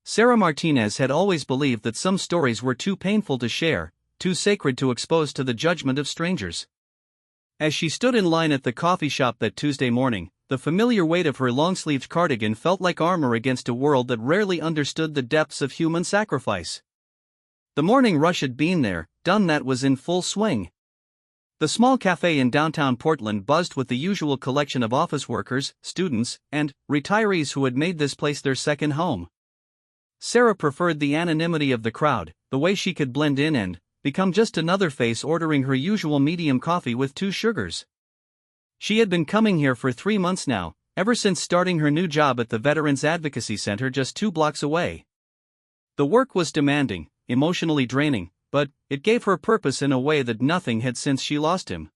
Sarah Martinez had always believed that some stories were too painful to share, too sacred to expose to the judgment of strangers. As she stood in line at the coffee shop that Tuesday morning, the familiar weight of her long-sleeved cardigan felt like armor against a world that rarely understood the depths of human sacrifice. The morning rush had been there, done that, was in full swing. The small cafe in downtown Portland buzzed with the usual collection of office workers, students, and retirees who had made this place their second home. Sarah preferred the anonymity of the crowd, the way she could blend in and become just another face ordering her usual medium coffee with 2 sugars. She had been coming here for 3 months now, ever since starting her new job at the Veterans Advocacy Center just 2 blocks away. The work was demanding, emotionally draining, but it gave her purpose in a way that nothing had since she lost him.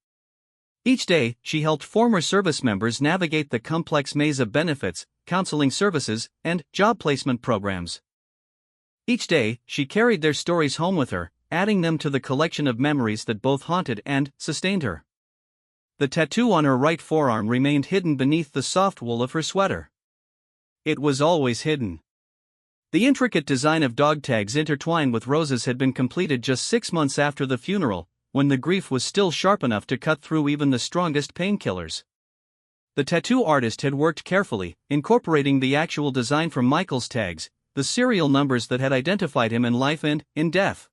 Each day, she helped former service members navigate the complex maze of benefits, counseling services, and job placement programs. Each day, she carried their stories home with her, adding them to the collection of memories that both haunted and sustained her. The tattoo on her right forearm remained hidden beneath the soft wool of her sweater. It was always hidden. The intricate design of dog tags intertwined with roses had been completed just 6 months after the funeral, when the grief was still sharp enough to cut through even the strongest painkillers. The tattoo artist had worked carefully, incorporating the actual design from Michael's tags, the serial numbers that had identified him in life and in death.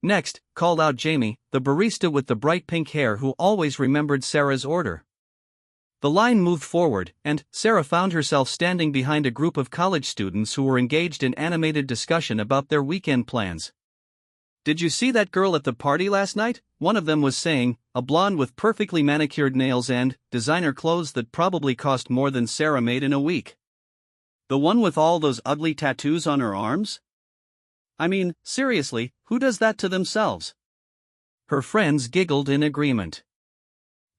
"Next," called out Jamie, the barista with the bright pink hair who always remembered Sarah's order. The line moved forward, and Sarah found herself standing behind a group of college students who were engaged in animated discussion about their weekend plans. "Did you see that girl at the party last night?" one of them was saying, a blonde with perfectly manicured nails and designer clothes that probably cost more than Sarah made in a week. "The one with all those ugly tattoos on her arms? I mean, seriously, who does that to themselves?" Her friends giggled in agreement.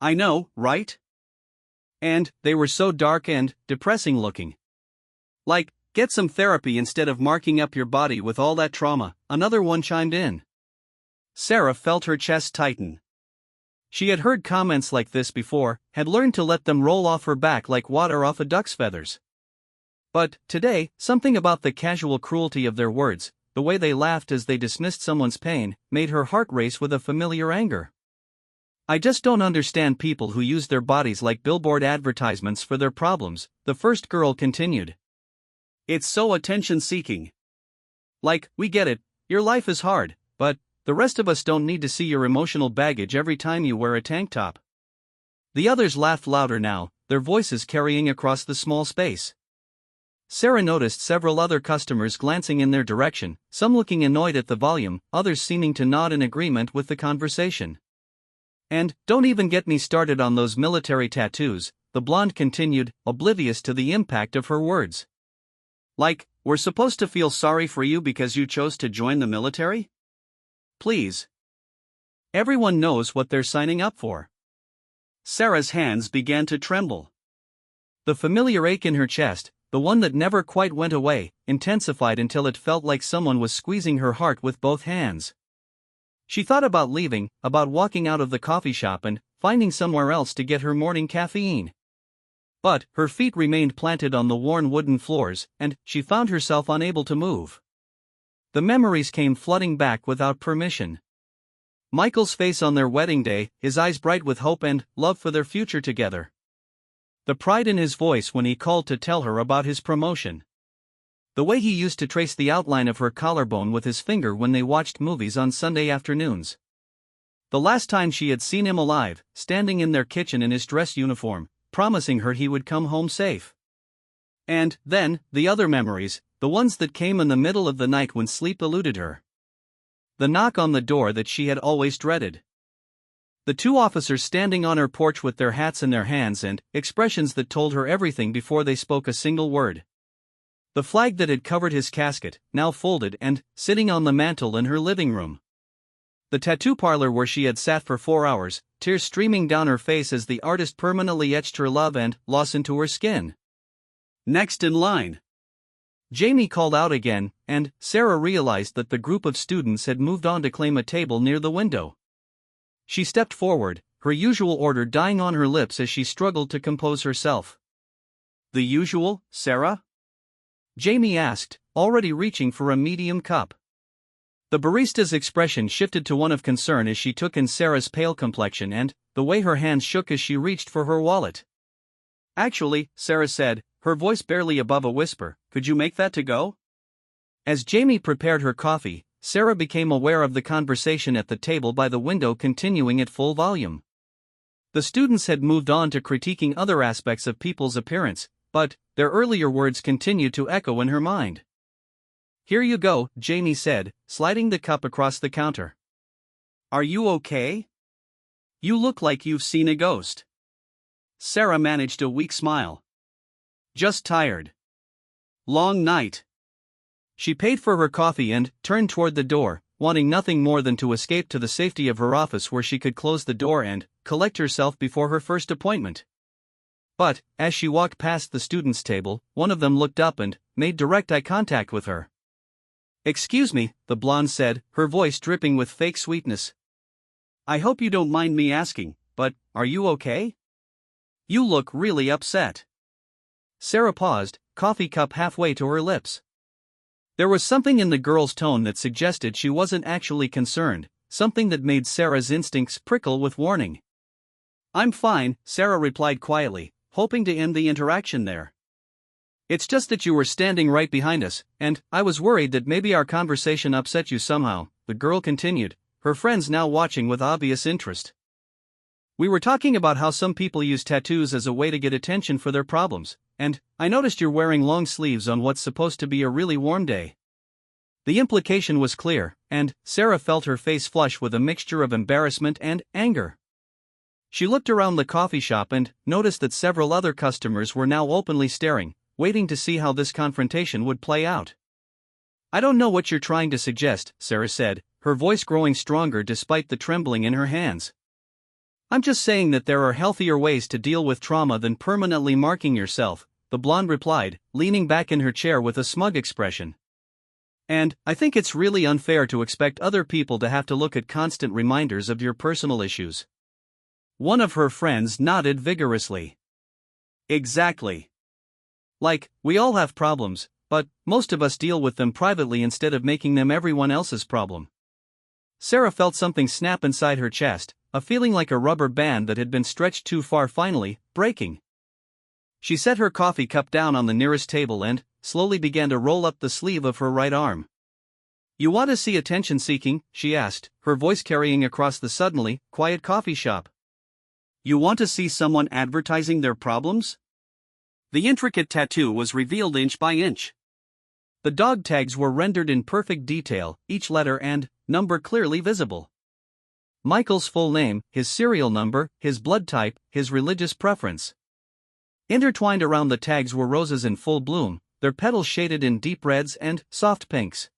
"I know, right? And they were so dark and depressing looking. Like, get some therapy instead of marking up your body with all that trauma," another one chimed in. Sarah felt her chest tighten. She had heard comments like this before, had learned to let them roll off her back like water off a duck's feathers. But today, something about the casual cruelty of their words, the way they laughed as they dismissed someone's pain, made her heart race with a familiar anger. "I just don't understand people who use their bodies like billboard advertisements for their problems," the first girl continued. "It's so attention-seeking. Like, we get it, your life is hard, but the rest of us don't need to see your emotional baggage every time you wear a tank top." The others laughed louder now, their voices carrying across the small space. Sarah noticed several other customers glancing in their direction, some looking annoyed at the volume, others seeming to nod in agreement with the conversation. "And don't even get me started on those military tattoos," the blonde continued, oblivious to the impact of her words. "Like, we're supposed to feel sorry for you because you chose to join the military? Please. Everyone knows what they're signing up for." Sarah's hands began to tremble. The familiar ache in her chest, the one that never quite went away, intensified until it felt like someone was squeezing her heart with both hands. She thought about leaving, about walking out of the coffee shop and finding somewhere else to get her morning caffeine. But her feet remained planted on the worn wooden floors, and she found herself unable to move. The memories came flooding back without permission. Michael's face on their wedding day, his eyes bright with hope and love for their future together. The pride in his voice when he called to tell her about his promotion. The way he used to trace the outline of her collarbone with his finger when they watched movies on Sunday afternoons. The last time she had seen him alive, standing in their kitchen in his dress uniform, promising her he would come home safe. And then, the other memories, the ones that came in the middle of the night when sleep eluded her. The knock on the door that she had always dreaded. The 2 officers standing on her porch with their hats in their hands and expressions that told her everything before they spoke a single word. The flag that had covered his casket, now folded and sitting on the mantel in her living room. The tattoo parlor where she had sat for 4 hours, tears streaming down her face as the artist permanently etched her love and loss into her skin. "Next in line." Jamie called out again, and Sarah realized that the group of students had moved on to claim a table near the window. She stepped forward, her usual order dying on her lips as she struggled to compose herself. "The usual, Sarah?" Jamie asked, already reaching for a medium cup. The barista's expression shifted to one of concern as she took in Sarah's pale complexion and the way her hands shook as she reached for her wallet. "Actually," Sarah said, her voice barely above a whisper, "could you make that to go?" As Jamie prepared her coffee, Sarah became aware of the conversation at the table by the window continuing at full volume. The students had moved on to critiquing other aspects of people's appearance, but their earlier words continued to echo in her mind. "Here you go," Jamie said, sliding the cup across the counter. "Are you okay? You look like you've seen a ghost." Sarah managed a weak smile. "Just tired. Long night." She paid for her coffee and turned toward the door, wanting nothing more than to escape to the safety of her office where she could close the door and collect herself before her first appointment. But, as she walked past the students' table, one of them looked up and made direct eye contact with her. "Excuse me," the blonde said, her voice dripping with fake sweetness. "I hope you don't mind me asking, but are you okay? You look really upset." Sarah paused, coffee cup halfway to her lips. There was something in the girl's tone that suggested she wasn't actually concerned, something that made Sarah's instincts prickle with warning. "I'm fine," Sarah replied quietly, hoping to end the interaction there. "It's just that you were standing right behind us, and I was worried that maybe our conversation upset you somehow," the girl continued, her friends now watching with obvious interest. "We were talking about how some people use tattoos as a way to get attention for their problems, and I noticed you're wearing long sleeves on what's supposed to be a really warm day." The implication was clear, and Sarah felt her face flush with a mixture of embarrassment and anger. She looked around the coffee shop and noticed that several other customers were now openly staring, waiting to see how this confrontation would play out. "I don't know what you're trying to suggest," Sarah said, her voice growing stronger despite the trembling in her hands. "I'm just saying that there are healthier ways to deal with trauma than permanently marking yourself," the blonde replied, leaning back in her chair with a smug expression. "And I think it's really unfair to expect other people to have to look at constant reminders of your personal issues." One of her friends nodded vigorously. "Exactly. Like, we all have problems, but most of us deal with them privately instead of making them everyone else's problem." Sarah felt something snap inside her chest, a feeling like a rubber band that had been stretched too far finally breaking. She set her coffee cup down on the nearest table and slowly began to roll up the sleeve of her right arm. "You want to see attention-seeking?" she asked, her voice carrying across the suddenly quiet coffee shop. "You want to see someone advertising their problems?" The intricate tattoo was revealed inch by inch. The dog tags were rendered in perfect detail, each letter and number clearly visible. Michael's full name, his serial number, his blood type, his religious preference. Intertwined around the tags were roses in full bloom, their petals shaded in deep reds and soft pinks.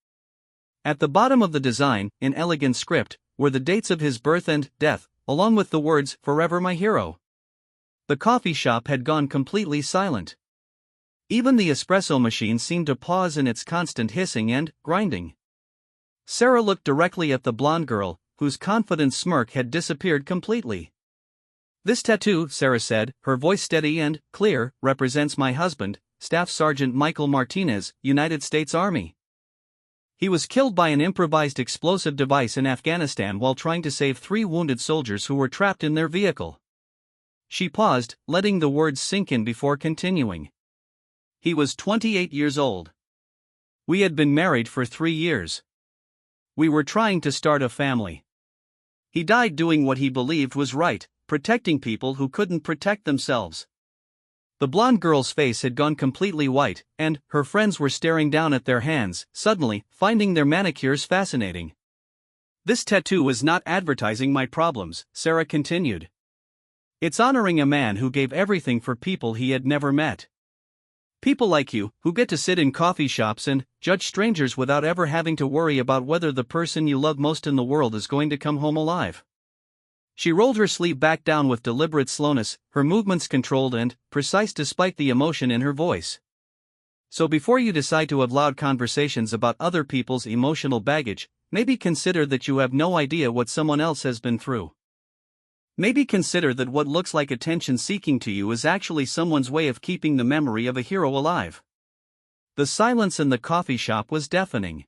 At the bottom of the design, in elegant script, were the dates of his birth and death, along with the words, "Forever my hero." The coffee shop had gone completely silent. Even the espresso machine seemed to pause in its constant hissing and grinding. Sarah looked directly at the blonde girl, whose confident smirk had disappeared completely. "This tattoo," Sarah said, her voice steady and clear, "represents my husband, Staff Sergeant Michael Martinez, United States Army. He was killed by an improvised explosive device in Afghanistan while trying to save 3 wounded soldiers who were trapped in their vehicle." She paused, letting the words sink in before continuing. "He was 28 years old. We had been married for 3 years. We were trying to start a family. He died doing what he believed was right, protecting people who couldn't protect themselves." The blonde girl's face had gone completely white, and her friends were staring down at their hands, suddenly finding their manicures fascinating. "This tattoo is not advertising my problems," Sarah continued. "It's honoring a man who gave everything for people he had never met. People like you, who get to sit in coffee shops and judge strangers without ever having to worry about whether the person you love most in the world is going to come home alive." She rolled her sleeve back down with deliberate slowness, her movements controlled and precise despite the emotion in her voice. "So before you decide to have loud conversations about other people's emotional baggage, maybe consider that you have no idea what someone else has been through. Maybe consider that what looks like attention-seeking to you is actually someone's way of keeping the memory of a hero alive." The silence in the coffee shop was deafening.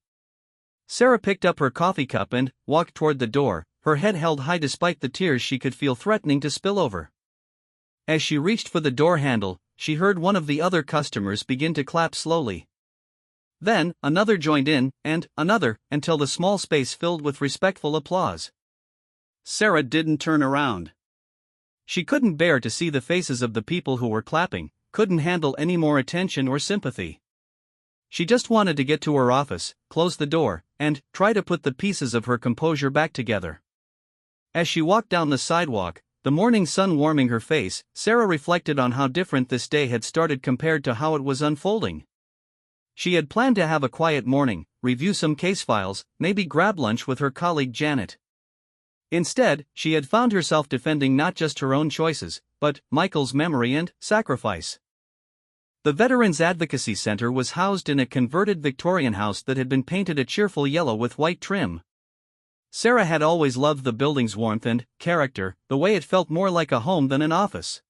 Sarah picked up her coffee cup and walked toward the door, her head held high despite the tears she could feel threatening to spill over. As she reached for the door handle, she heard one of the other customers begin to clap slowly. Then, another joined in, and another, until the small space filled with respectful applause. Sarah didn't turn around. She couldn't bear to see the faces of the people who were clapping, couldn't handle any more attention or sympathy. She just wanted to get to her office, close the door, and try to put the pieces of her composure back together. As she walked down the sidewalk, the morning sun warming her face, Sarah reflected on how different this day had started compared to how it was unfolding. She had planned to have a quiet morning, review some case files, maybe grab lunch with her colleague Janet. Instead, she had found herself defending not just her own choices, but Michael's memory and sacrifice. The Veterans Advocacy Center was housed in a converted Victorian house that had been painted a cheerful yellow with white trim. Sarah had always loved the building's warmth and character, the way it felt more like a home than an office.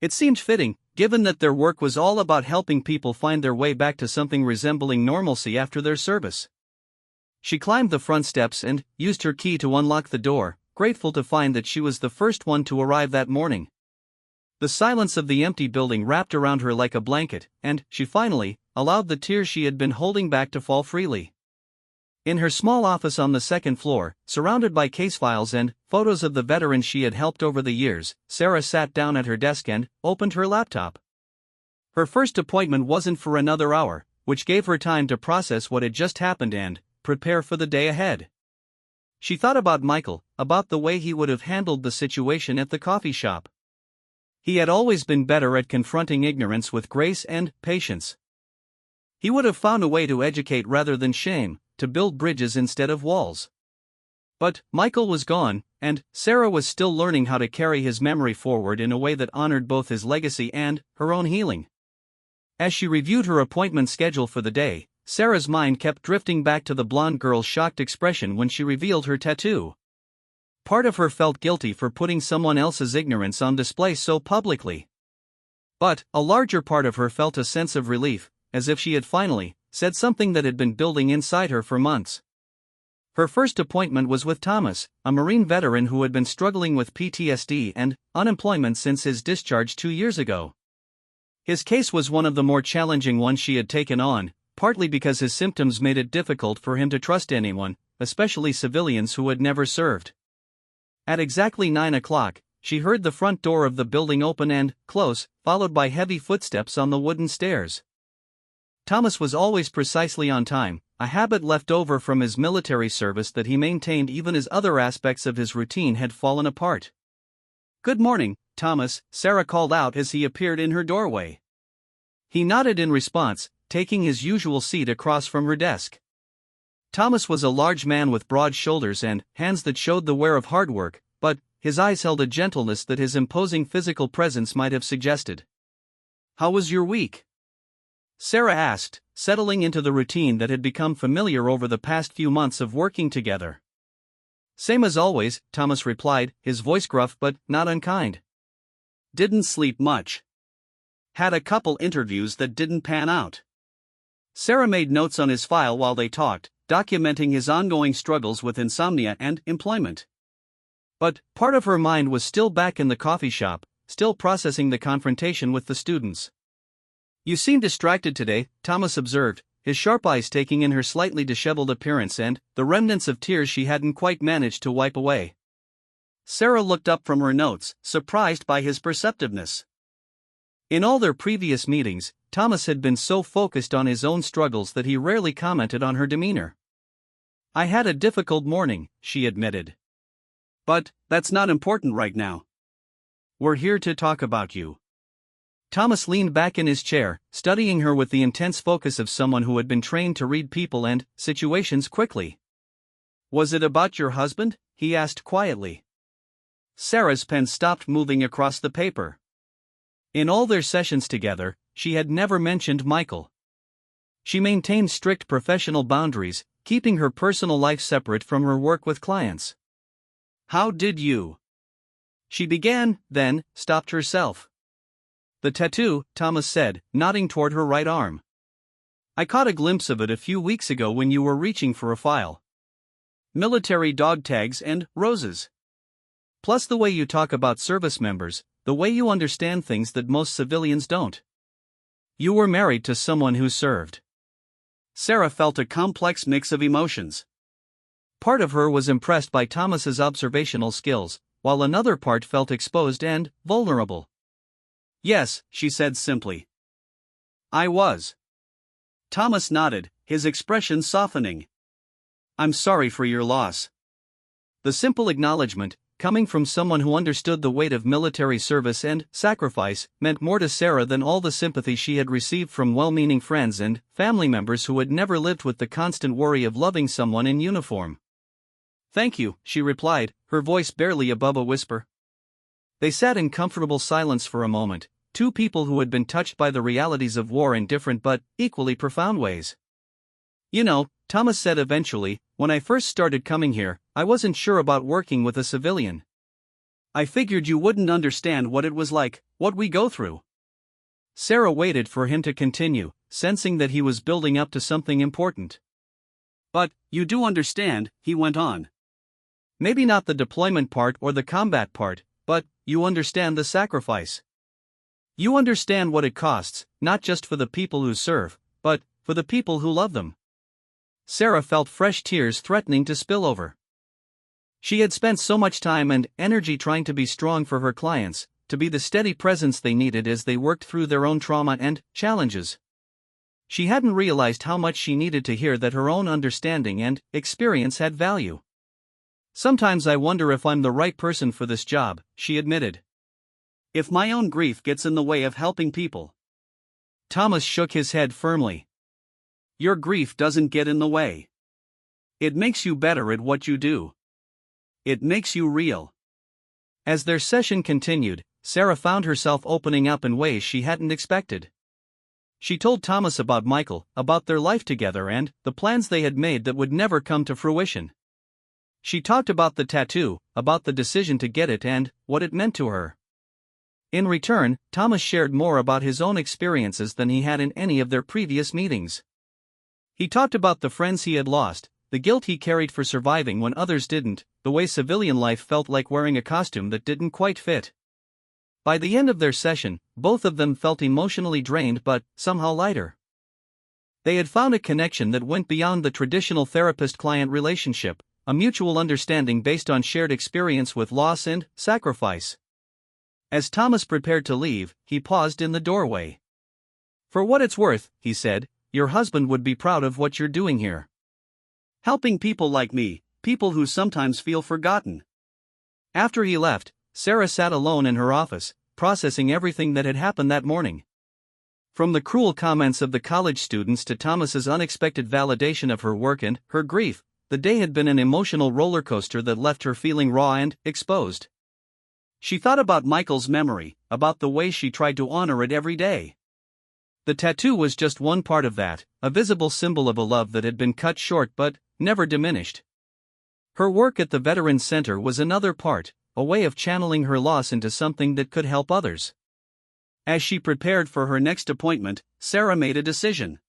It seemed fitting, given that their work was all about helping people find their way back to something resembling normalcy after their service. She climbed the front steps and used her key to unlock the door, grateful to find that she was the first one to arrive that morning. The silence of the empty building wrapped around her like a blanket, and she finally allowed the tears she had been holding back to fall freely. In her small office on the second floor, surrounded by case files and photos of the veterans she had helped over the years, Sarah sat down at her desk and opened her laptop. Her first appointment wasn't for another hour, which gave her time to process what had just happened and prepare for the day ahead. She thought about Michael, about the way he would have handled the situation at the coffee shop. He had always been better at confronting ignorance with grace and patience. He would have found a way to educate rather than shame, to build bridges instead of walls. But Michael was gone, and Sarah was still learning how to carry his memory forward in a way that honored both his legacy and her own healing. As she reviewed her appointment schedule for the day, Sarah's mind kept drifting back to the blonde girl's shocked expression when she revealed her tattoo. Part of her felt guilty for putting someone else's ignorance on display so publicly. But a larger part of her felt a sense of relief, as if she had finally said something that had been building inside her for months. Her first appointment was with Thomas, a Marine veteran who had been struggling with PTSD and unemployment since his discharge 2 years ago. His case was one of the more challenging ones she had taken on, partly because his symptoms made it difficult for him to trust anyone, especially civilians who had never served. At exactly 9 o'clock, she heard the front door of the building open and close, followed by heavy footsteps on the wooden stairs. Thomas was always precisely on time, a habit left over from his military service that he maintained even as other aspects of his routine had fallen apart. "Good morning, Thomas," Sarah called out as he appeared in her doorway. He nodded in response, taking his usual seat across from her desk. Thomas was a large man with broad shoulders and hands that showed the wear of hard work, but his eyes held a gentleness that his imposing physical presence might have suggested. "How was your week?" Sarah asked, settling into the routine that had become familiar over the past few months of working together. "Same as always," Thomas replied, his voice gruff but not unkind. "Didn't sleep much. Had a couple interviews that didn't pan out." Sarah made notes on his file while they talked, documenting his ongoing struggles with insomnia and employment. But part of her mind was still back in the coffee shop, still processing the confrontation with the students. "You seem distracted today," Thomas observed, his sharp eyes taking in her slightly disheveled appearance and the remnants of tears she hadn't quite managed to wipe away. Sarah looked up from her notes, surprised by his perceptiveness. In all their previous meetings, Thomas had been so focused on his own struggles that he rarely commented on her demeanor. "I had a difficult morning," she admitted. "But that's not important right now. We're here to talk about you." Thomas leaned back in his chair, studying her with the intense focus of someone who had been trained to read people and situations quickly. "Was it about your husband?" he asked quietly. Sarah's pen stopped moving across the paper. In all their sessions together, she had never mentioned Michael. She maintained strict professional boundaries, keeping her personal life separate from her work with clients. "How did you?" she began, then stopped herself. "The tattoo," Thomas said, nodding toward her right arm. I caught a glimpse of it a few weeks ago when you were reaching for a file. Military dog tags and roses. Plus the way you talk about service members, the way you understand things that most civilians don't. You were married to someone who served. Sarah felt a complex mix of emotions. Part of her was impressed by Thomas's observational skills, while another part felt exposed and vulnerable. Yes, she said simply. I was. Thomas nodded, his expression softening. I'm sorry for your loss. The simple acknowledgement, coming from someone who understood the weight of military service and sacrifice, meant more to Sarah than all the sympathy she had received from well-meaning friends and family members who had never lived with the constant worry of loving someone in uniform. Thank you, she replied, her voice barely above a whisper. They sat in comfortable silence for a moment, two people who had been touched by the realities of war in different but equally profound ways. You know, Thomas said eventually, when I first started coming here, I wasn't sure about working with a civilian. I figured you wouldn't understand what it was like, what we go through. Sarah waited for him to continue, sensing that he was building up to something important. But, you do understand, he went on. Maybe not the deployment part or the combat part, but, you understand the sacrifice. You understand what it costs, not just for the people who serve, but, for the people who love them. Sarah felt fresh tears threatening to spill over. She had spent so much time and energy trying to be strong for her clients, to be the steady presence they needed as they worked through their own trauma and challenges. She hadn't realized how much she needed to hear that her own understanding and experience had value. Sometimes I wonder if I'm the right person for this job, she admitted. If my own grief gets in the way of helping people. Thomas shook his head firmly. Your grief doesn't get in the way. It makes you better at what you do. It makes you real. As their session continued, Sarah found herself opening up in ways she hadn't expected. She told Thomas about Michael, about their life together and the plans they had made that would never come to fruition. She talked about the tattoo, about the decision to get it and what it meant to her. In return, Thomas shared more about his own experiences than he had in any of their previous meetings. He talked about the friends he had lost, the guilt he carried for surviving when others didn't, the way civilian life felt like wearing a costume that didn't quite fit. By the end of their session, both of them felt emotionally drained but somehow lighter. They had found a connection that went beyond the traditional therapist-client relationship, a mutual understanding based on shared experience with loss and sacrifice. As Thomas prepared to leave, he paused in the doorway. For what it's worth, he said, your husband would be proud of what you're doing here. Helping people like me, people who sometimes feel forgotten. After he left, Sarah sat alone in her office, processing everything that had happened that morning. From the cruel comments of the college students to Thomas's unexpected validation of her work and her grief, the day had been an emotional roller coaster that left her feeling raw and exposed. She thought about Michael's memory, about the way she tried to honor it every day. The tattoo was just one part of that, a visible symbol of a love that had been cut short but never diminished. Her work at the Veterans Center was another part, a way of channeling her loss into something that could help others. As she prepared for her next appointment, Sarah made a decision.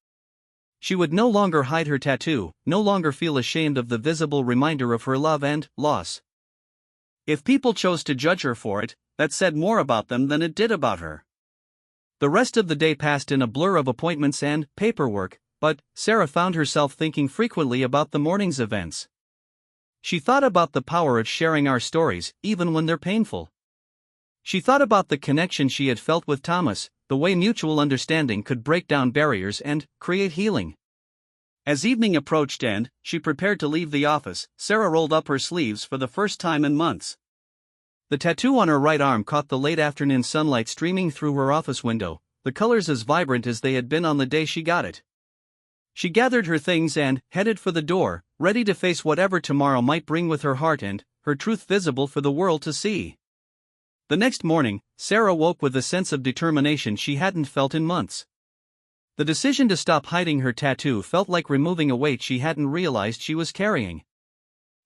She would no longer hide her tattoo, no longer feel ashamed of the visible reminder of her love and loss. If people chose to judge her for it, that said more about them than it did about her. The rest of the day passed in a blur of appointments and paperwork, but Sarah found herself thinking frequently about the morning's events. She thought about the power of sharing our stories, even when they're painful. She thought about the connection she had felt with Thomas, the way mutual understanding could break down barriers and create healing. As evening approached and she prepared to leave the office, Sarah rolled up her sleeves for the first time in months. The tattoo on her right arm caught the late afternoon sunlight streaming through her office window, the colors as vibrant as they had been on the day she got it. She gathered her things and headed for the door, ready to face whatever tomorrow might bring, with her heart and her truth visible for the world to see. The next morning, Sarah woke with a sense of determination she hadn't felt in months. The decision to stop hiding her tattoo felt like removing a weight she hadn't realized she was carrying.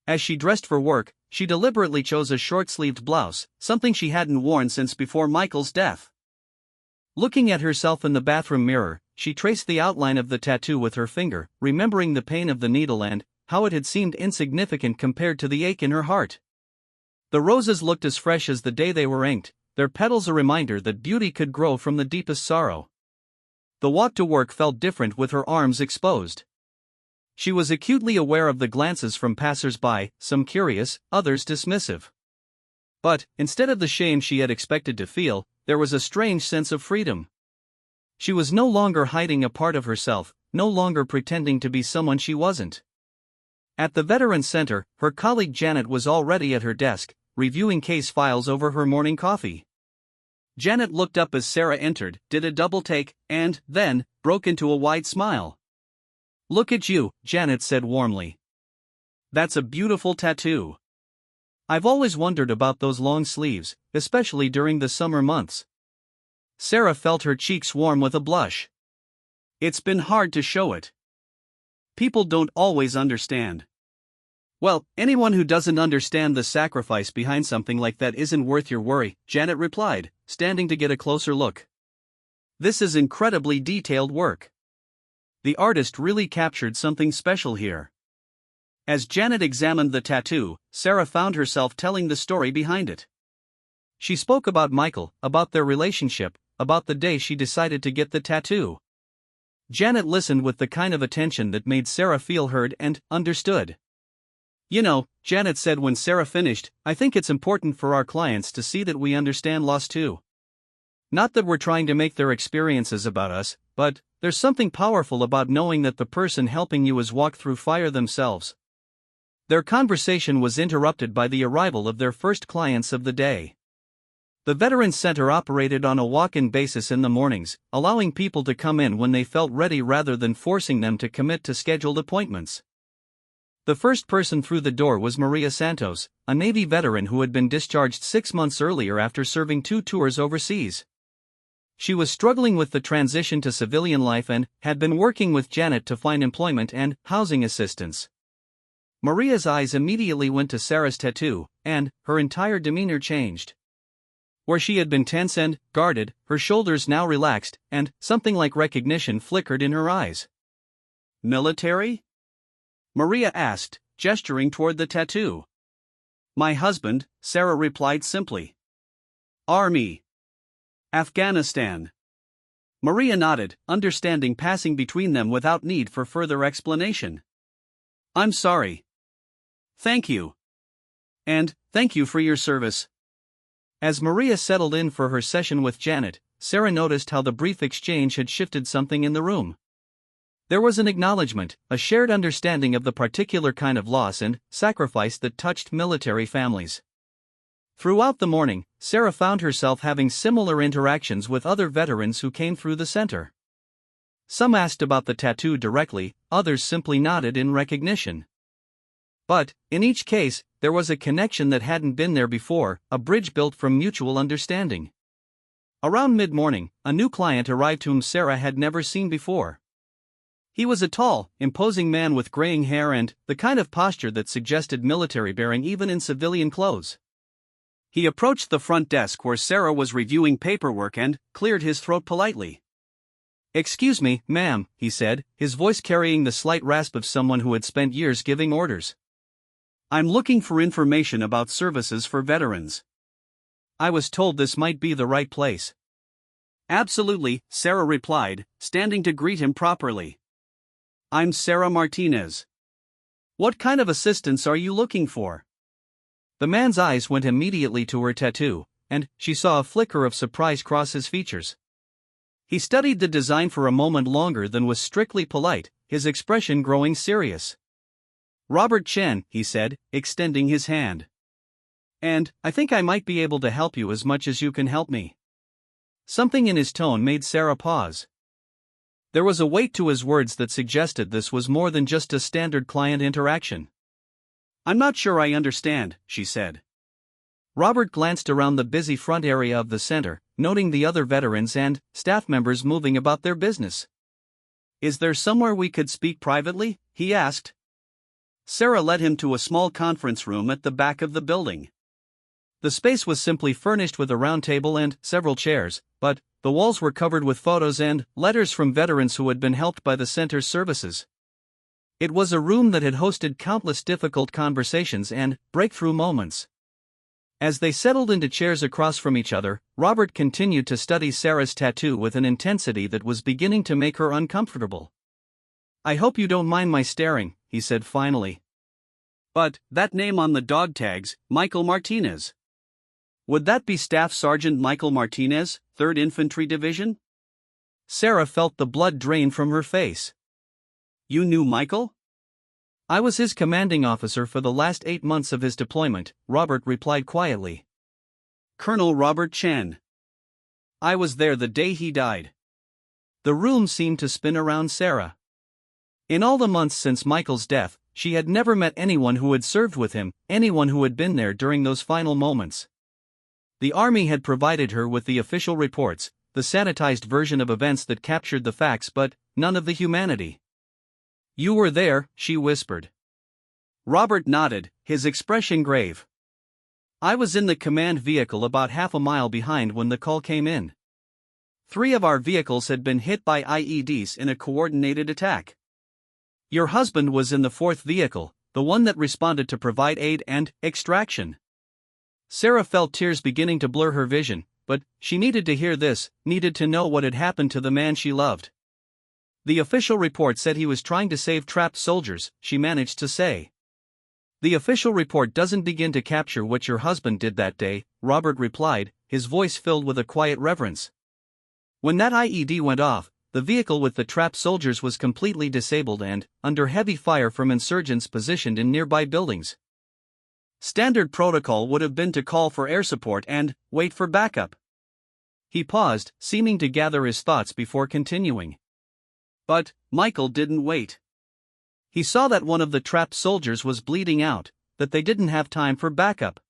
As she dressed for work, she deliberately chose a short-sleeved blouse, something she hadn't worn since before Michael's death. Looking at herself in the bathroom mirror, she traced the outline of the tattoo with her finger, remembering the pain of the needle and how it had seemed insignificant compared to the ache in her heart. The roses looked as fresh as the day they were inked, their petals a reminder that beauty could grow from the deepest sorrow. The walk to work felt different with her arms exposed. She was acutely aware of the glances from passers-by, some curious, others dismissive. But, instead of the shame she had expected to feel, there was a strange sense of freedom. She was no longer hiding a part of herself, no longer pretending to be someone she wasn't. At the Veterans Center, her colleague Janet was already at her desk, reviewing case files over her morning coffee. Janet looked up as Sarah entered, did a double take, and, then, broke into a wide smile. "Look at you," Janet said warmly. "That's a beautiful tattoo. I've always wondered about those long sleeves, especially during the summer months." Sarah felt her cheeks warm with a blush. "It's been hard to show it. People don't always understand." "Well, anyone who doesn't understand the sacrifice behind something like that isn't worth your worry," Janet replied, standing to get a closer look. "This is incredibly detailed work. The artist really captured something special here." As Janet examined the tattoo, Sarah found herself telling the story behind it. She spoke about Michael, about their relationship, about the day she decided to get the tattoo. Janet listened with the kind of attention that made Sarah feel heard and understood. "You know," Janet said when Sarah finished, "I think it's important for our clients to see that we understand loss too. Not that we're trying to make their experiences about us, but there's something powerful about knowing that the person helping you has walked through fire themselves." Their conversation was interrupted by the arrival of their first clients of the day. The Veterans Center operated on a walk-in basis in the mornings, allowing people to come in when they felt ready rather than forcing them to commit to scheduled appointments. The first person through the door was Maria Santos, a Navy veteran who had been discharged 6 months earlier after serving 2 tours overseas. She was struggling with the transition to civilian life and had been working with Janet to find employment and housing assistance. Maria's eyes immediately went to Sarah's tattoo, and her entire demeanor changed. Where she had been tense and guarded, her shoulders now relaxed, and something like recognition flickered in her eyes. "Military?" Maria asked, gesturing toward the tattoo. "My husband," Sarah replied simply. "Army. Afghanistan." Maria nodded, understanding passing between them without need for further explanation. "I'm sorry." "Thank you. And, thank you for your service." As Maria settled in for her session with Janet, Sarah noticed how the brief exchange had shifted something in the room. There was an acknowledgement, a shared understanding of the particular kind of loss and sacrifice that touched military families. Throughout the morning, Sarah found herself having similar interactions with other veterans who came through the center. Some asked about the tattoo directly, others simply nodded in recognition. But, in each case, there was a connection that hadn't been there before, a bridge built from mutual understanding. Around mid-morning, a new client arrived whom Sarah had never seen before. He was a tall, imposing man with graying hair and the kind of posture that suggested military bearing even in civilian clothes. He approached the front desk where Sarah was reviewing paperwork and cleared his throat politely. "Excuse me, ma'am," he said, his voice carrying the slight rasp of someone who had spent years giving orders. "I'm looking for information about services for veterans. I was told this might be the right place." "Absolutely," Sarah replied, standing to greet him properly. "I'm Sarah Martinez. What kind of assistance are you looking for?" The man's eyes went immediately to her tattoo, and she saw a flicker of surprise cross his features. He studied the design for a moment longer than was strictly polite, his expression growing serious. "Robert Chen," he said, extending his hand. "And I think I might be able to help you as much as you can help me." Something in his tone made Sarah pause. There was a weight to his words that suggested this was more than just a standard client interaction. "I'm not sure I understand," she said. Robert glanced around the busy front area of the center, noting the other veterans and staff members moving about their business. "Is there somewhere we could speak privately?" he asked. Sarah led him to a small conference room at the back of the building. The space was simply furnished with a round table and several chairs, but the walls were covered with photos and letters from veterans who had been helped by the center's services. It was a room that had hosted countless difficult conversations and breakthrough moments. As they settled into chairs across from each other, Robert continued to study Sarah's tattoo with an intensity that was beginning to make her uncomfortable. "I hope you don't mind my staring," he said finally. "But that name on the dog tags, Michael Martinez. Would that be Staff Sergeant Michael Martinez, 3rd Infantry Division?" Sarah felt the blood drain from her face. "You knew Michael?" "I was his commanding officer for the last 8 months of his deployment," Robert replied quietly. "Colonel Robert Chen. I was there the day he died." The room seemed to spin around Sarah. In all the months since Michael's death, she had never met anyone who had served with him, anyone who had been there during those final moments. The Army had provided her with the official reports, the sanitized version of events that captured the facts but none of the humanity. "You were there," she whispered. Robert nodded, his expression grave. "I was in the command vehicle about half a mile behind when the call came in. 3 of our vehicles had been hit by IEDs in a coordinated attack. Your husband was in the 4th vehicle, the one that responded to provide aid and extraction." Sarah felt tears beginning to blur her vision, but she needed to hear this, needed to know what had happened to the man she loved. "The official report said he was trying to save trapped soldiers," she managed to say. "The official report doesn't begin to capture what your husband did that day," Robert replied, his voice filled with a quiet reverence. "When that IED went off, the vehicle with the trapped soldiers was completely disabled and under heavy fire from insurgents positioned in nearby buildings. Standard protocol would have been to call for air support and wait for backup." He paused, seeming to gather his thoughts before continuing. "But Michael didn't wait. He saw that one of the trapped soldiers was bleeding out, that they didn't have time for backup.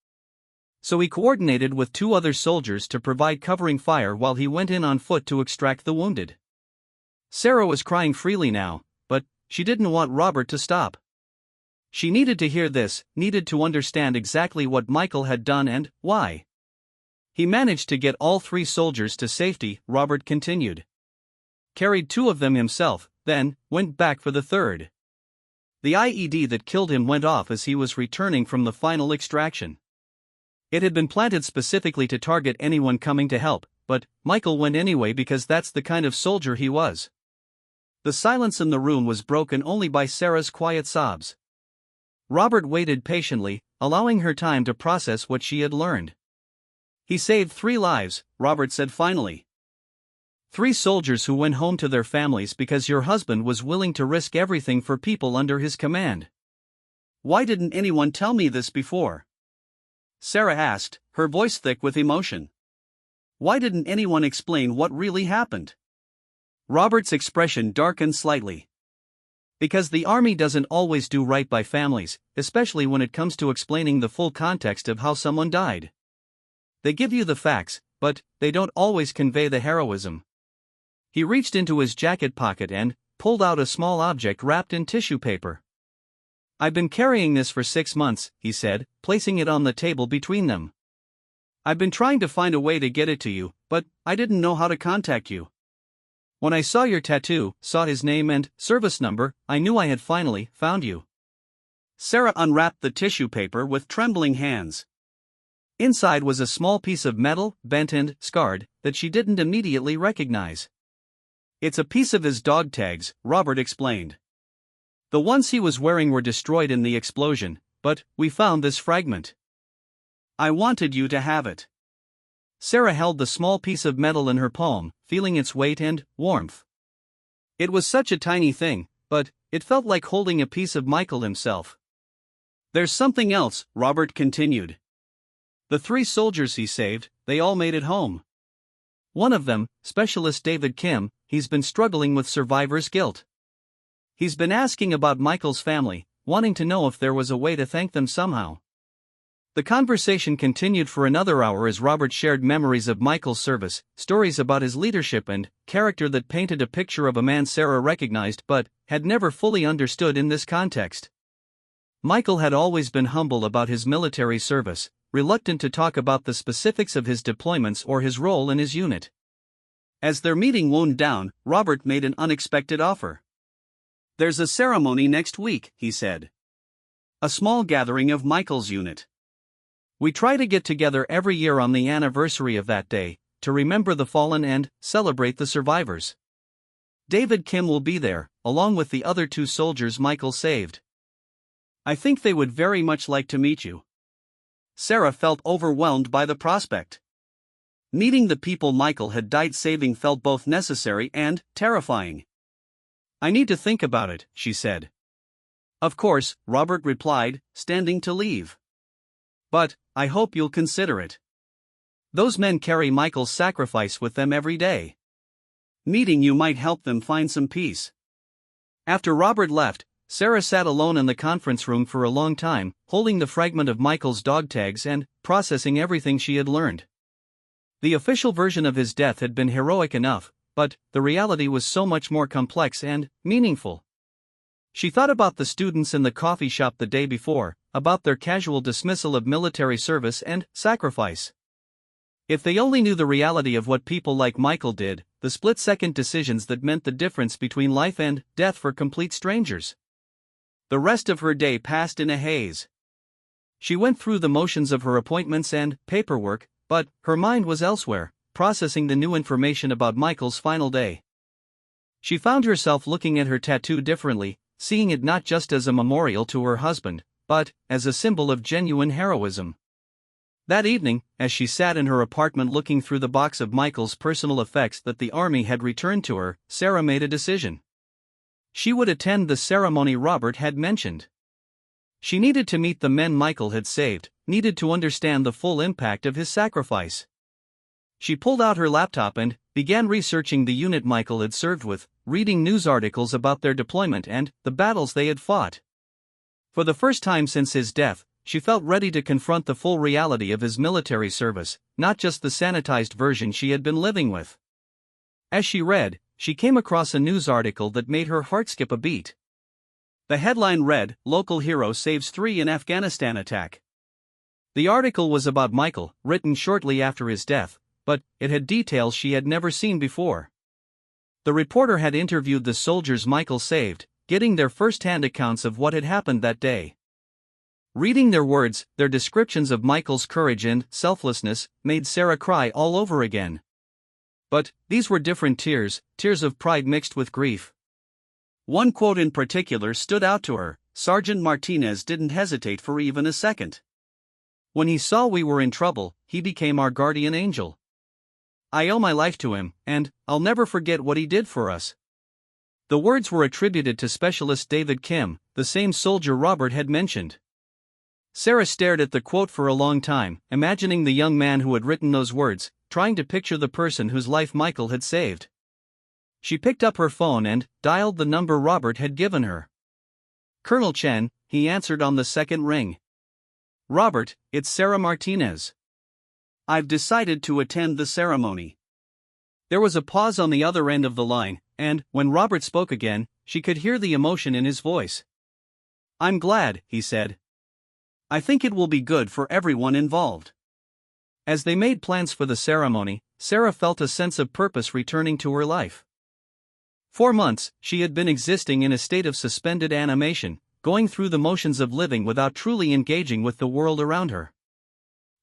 So he coordinated with 2 other soldiers to provide covering fire while he went in on foot to extract the wounded." Sarah was crying freely now, but she didn't want Robert to stop. She needed to hear this, needed to understand exactly what Michael had done and why. "He managed to get all 3 soldiers to safety," Robert continued. "Carried 2 of them himself, then went back for the 3rd. The IED that killed him went off as he was returning from the final extraction. It had been planted specifically to target anyone coming to help, but Michael went anyway because that's the kind of soldier he was." The silence in the room was broken only by Sarah's quiet sobs. Robert waited patiently, allowing her time to process what she had learned. "He saved 3 lives," Robert said finally. 3 soldiers who went home to their families because your husband was willing to risk everything for people under his command. Why didn't anyone tell me this before?" Sarah asked, her voice thick with emotion. "Why didn't anyone explain what really happened?" Robert's expression darkened slightly. "Because the Army doesn't always do right by families, especially when it comes to explaining the full context of how someone died. They give you the facts, but they don't always convey the heroism." He reached into his jacket pocket and pulled out a small object wrapped in tissue paper. "I've been carrying this for 6 months," he said, placing it on the table between them. "I've been trying to find a way to get it to you, but I didn't know how to contact you. When I saw your tattoo, saw his name and service number, I knew I had finally found you." Sarah unwrapped the tissue paper with trembling hands. Inside was a small piece of metal, bent and scarred, that she didn't immediately recognize. "It's a piece of his dog tags," Robert explained. "The ones he was wearing were destroyed in the explosion, but we found this fragment. I wanted you to have it." Sarah held the small piece of metal in her palm, feeling its weight and warmth. It was such a tiny thing, but it felt like holding a piece of Michael himself. "There's something else," Robert continued. "The 3 soldiers he saved, they all made it home. One of them, Specialist David Kim, he's been struggling with survivor's guilt. He's been asking about Michael's family, wanting to know if there was a way to thank them somehow." The conversation continued for another hour as Robert shared memories of Michael's service, stories about his leadership and character that painted a picture of a man Sarah recognized but had never fully understood in this context. Michael had always been humble about his military service, reluctant to talk about the specifics of his deployments or his role in his unit. As their meeting wound down, Robert made an unexpected offer. "There's a ceremony next week," he said. "A small gathering of Michael's unit. We try to get together every year on the anniversary of that day, to remember the fallen and celebrate the survivors. David Kim will be there, along with the other 2 soldiers Michael saved. I think they would very much like to meet you." Sarah felt overwhelmed by the prospect. Meeting the people Michael had died saving felt both necessary and terrifying. "I need to think about it," she said. "Of course," Robert replied, standing to leave. "But I hope you'll consider it. Those men carry Michael's sacrifice with them every day. Meeting you might help them find some peace." After Robert left, Sarah sat alone in the conference room for a long time, holding the fragment of Michael's dog tags and processing everything she had learned. The official version of his death had been heroic enough, but the reality was so much more complex and meaningful. She thought about the students in the coffee shop the day before, about their casual dismissal of military service and sacrifice. If they only knew the reality of what people like Michael did, the split-second decisions that meant the difference between life and death for complete strangers. The rest of her day passed in a haze. She went through the motions of her appointments and paperwork, but her mind was elsewhere, processing the new information about Michael's final day. She found herself looking at her tattoo differently, seeing it not just as a memorial to her husband, but as a symbol of genuine heroism. That evening, as she sat in her apartment looking through the box of Michael's personal effects that the army had returned to her, Sarah made a decision. She would attend the ceremony Robert had mentioned. She needed to meet the men Michael had saved, needed to understand the full impact of his sacrifice. She pulled out her laptop and began researching the unit Michael had served with, reading news articles about their deployment and the battles they had fought. For the first time since his death, she felt ready to confront the full reality of his military service, not just the sanitized version she had been living with. As she read, she came across a news article that made her heart skip a beat. The headline read, "Local Hero Saves 3 in Afghanistan Attack." The article was about Michael, written shortly after his death, but it had details she had never seen before. The reporter had interviewed the soldiers Michael saved, getting their first-hand accounts of what had happened that day. Reading their words, their descriptions of Michael's courage and selflessness, made Sarah cry all over again. But these were different tears, tears of pride mixed with grief. One quote in particular stood out to her: "Sergeant Martinez didn't hesitate for even a second. When he saw we were in trouble, he became our guardian angel. I owe my life to him, and I'll never forget what he did for us." The words were attributed to Specialist David Kim, the same soldier Robert had mentioned. Sarah stared at the quote for a long time, imagining the young man who had written those words, trying to picture the person whose life Michael had saved. She picked up her phone and dialed the number Robert had given her. "Colonel Chen," he answered on the second ring. "Robert, it's Sarah Martinez. I've decided to attend the ceremony." There was a pause on the other end of the line, and when Robert spoke again, she could hear the emotion in his voice. "I'm glad," he said. "I think it will be good for everyone involved." As they made plans for the ceremony, Sarah felt a sense of purpose returning to her life. For months, she had been existing in a state of suspended animation, going through the motions of living without truly engaging with the world around her.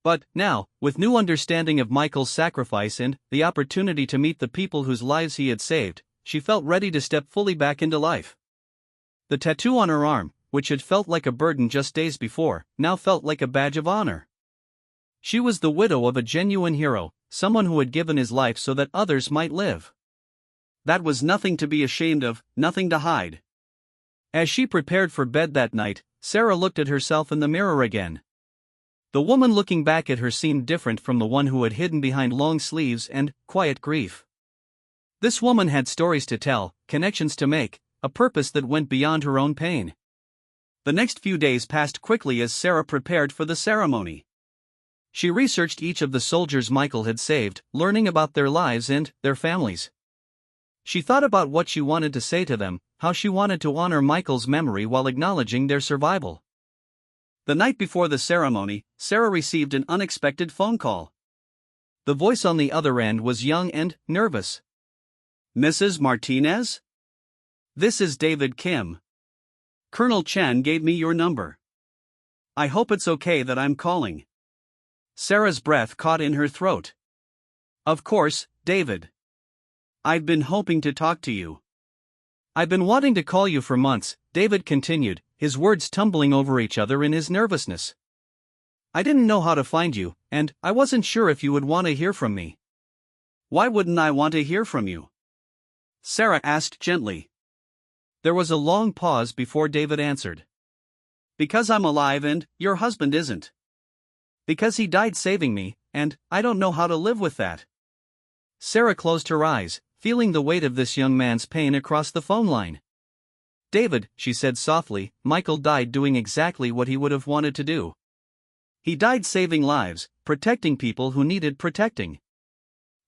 But now, with new understanding of Michael's sacrifice and the opportunity to meet the people whose lives he had saved, she felt ready to step fully back into life. The tattoo on her arm, which had felt like a burden just days before, now felt like a badge of honor. She was the widow of a genuine hero, someone who had given his life so that others might live. That was nothing to be ashamed of, nothing to hide. As she prepared for bed that night, Sarah looked at herself in the mirror again. The woman looking back at her seemed different from the one who had hidden behind long sleeves and quiet grief. This woman had stories to tell, connections to make, a purpose that went beyond her own pain. The next few days passed quickly as Sarah prepared for the ceremony. She researched each of the soldiers Michael had saved, learning about their lives and their families. She thought about what she wanted to say to them, how she wanted to honor Michael's memory while acknowledging their survival. The night before the ceremony, Sarah received an unexpected phone call. The voice on the other end was young and nervous. "Mrs. Martinez? This is David Kim. Colonel Chen gave me your number. I hope it's okay that I'm calling." Sarah's breath caught in her throat. "Of course, David. I've been hoping to talk to you. I've been wanting to call you for months," David continued, his words tumbling over each other in his nervousness. "I didn't know how to find you, and I wasn't sure if you would want to hear from me." "Why wouldn't I want to hear from you?" Sarah asked gently. There was a long pause before David answered. "Because I'm alive and your husband isn't. Because he died saving me, and I don't know how to live with that." Sarah closed her eyes, feeling the weight of this young man's pain across the phone line. "David," she said softly, "Michael died doing exactly what he would have wanted to do. He died saving lives, protecting people who needed protecting.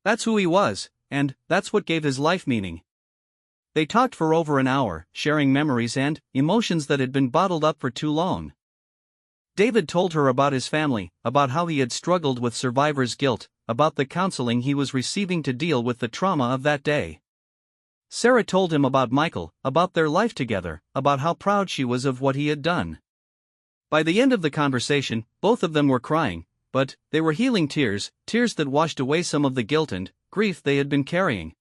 That's who he was, and that's what gave his life meaning." They talked for over an hour, sharing memories and emotions that had been bottled up for too long. David told her about his family, about how he had struggled with survivor's guilt, about the counseling he was receiving to deal with the trauma of that day. Sarah told him about Michael, about their life together, about how proud she was of what he had done. By the end of the conversation, both of them were crying, but they were healing tears, tears that washed away some of the guilt and grief they had been carrying.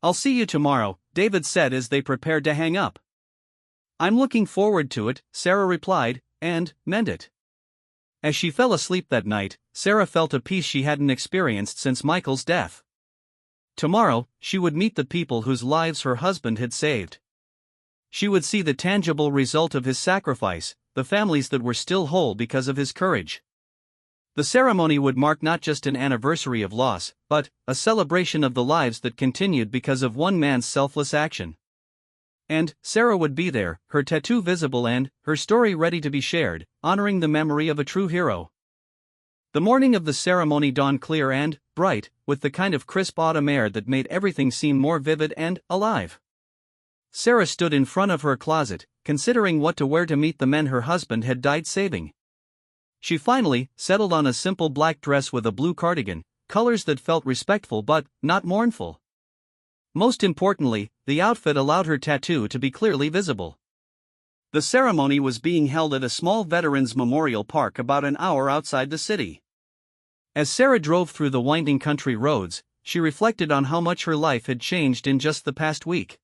"I'll see you tomorrow," David said as they prepared to hang up. "I'm looking forward to it," Sarah replied, and meant it. As she fell asleep that night, Sarah felt a peace she hadn't experienced since Michael's death. Tomorrow, she would meet the people whose lives her husband had saved. She would see the tangible result of his sacrifice, the families that were still whole because of his courage. The ceremony would mark not just an anniversary of loss, but a celebration of the lives that continued because of one man's selfless action. And Sarah would be there, her tattoo visible and her story ready to be shared, honoring the memory of a true hero. The morning of the ceremony dawned clear and bright, with the kind of crisp autumn air that made everything seem more vivid and alive. Sarah stood in front of her closet, considering what to wear to meet the men her husband had died saving. She finally settled on a simple black dress with a blue cardigan, colors that felt respectful but not mournful. Most importantly, the outfit allowed her tattoo to be clearly visible. The ceremony was being held at a small veterans memorial park about an hour outside the city. As Sarah drove through the winding country roads, she reflected on how much her life had changed in just the past week.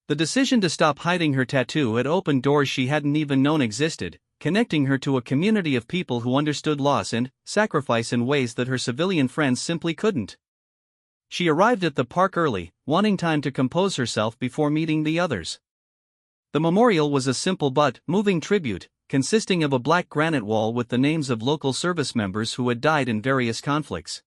The decision to stop hiding her tattoo had opened doors she hadn't even known existed, connecting her to a community of people who understood loss and sacrifice in ways that her civilian friends simply couldn't. She arrived at the park early, wanting time to compose herself before meeting the others. The memorial was a simple but moving tribute, consisting of a black granite wall with the names of local service members who had died in various conflicts.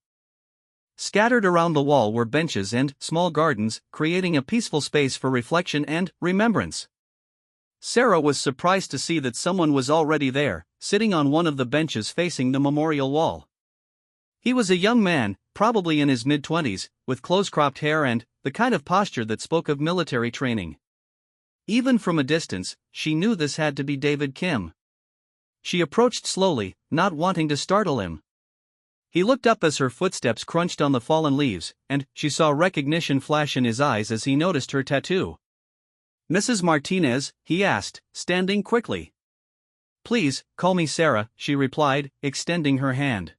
Scattered around the wall were benches and small gardens, creating a peaceful space for reflection and remembrance. Sarah was surprised to see that someone was already there, sitting on one of the benches facing the memorial wall. He was a young man, probably in his mid-20s, with close-cropped hair and the kind of posture that spoke of military training. Even from a distance, she knew this had to be David Kim. She approached slowly, not wanting to startle him. He looked up as her footsteps crunched on the fallen leaves, and she saw recognition flash in his eyes as he noticed her tattoo. "Mrs. Martinez?" he asked, standing quickly. "Please, call me Sarah," she replied, extending her hand.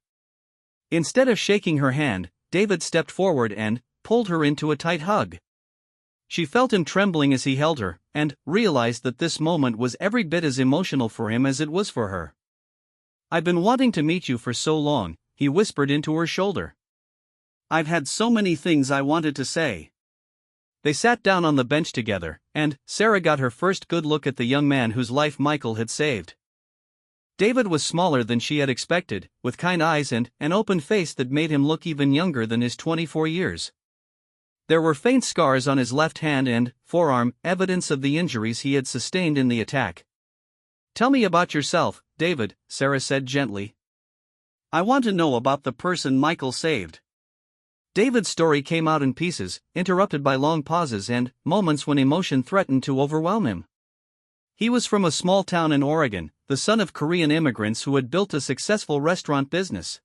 Instead of shaking her hand, David stepped forward and pulled her into a tight hug. She felt him trembling as he held her, and realized that this moment was every bit as emotional for him as it was for her. "I've been wanting to meet you for so long," he whispered into her shoulder. "I've had so many things I wanted to say." They sat down on the bench together, and Sarah got her first good look at the young man whose life Michael had saved. David was smaller than she had expected, with kind eyes and an open face that made him look even younger than his 24 years. There were faint scars on his left hand and forearm, evidence of the injuries he had sustained in the attack. "Tell me about yourself, David," Sarah said gently. "I want to know about the person Michael saved." David's story came out in pieces, interrupted by long pauses and moments when emotion threatened to overwhelm him. He was from a small town in Oregon, the son of Korean immigrants who had built a successful restaurant business.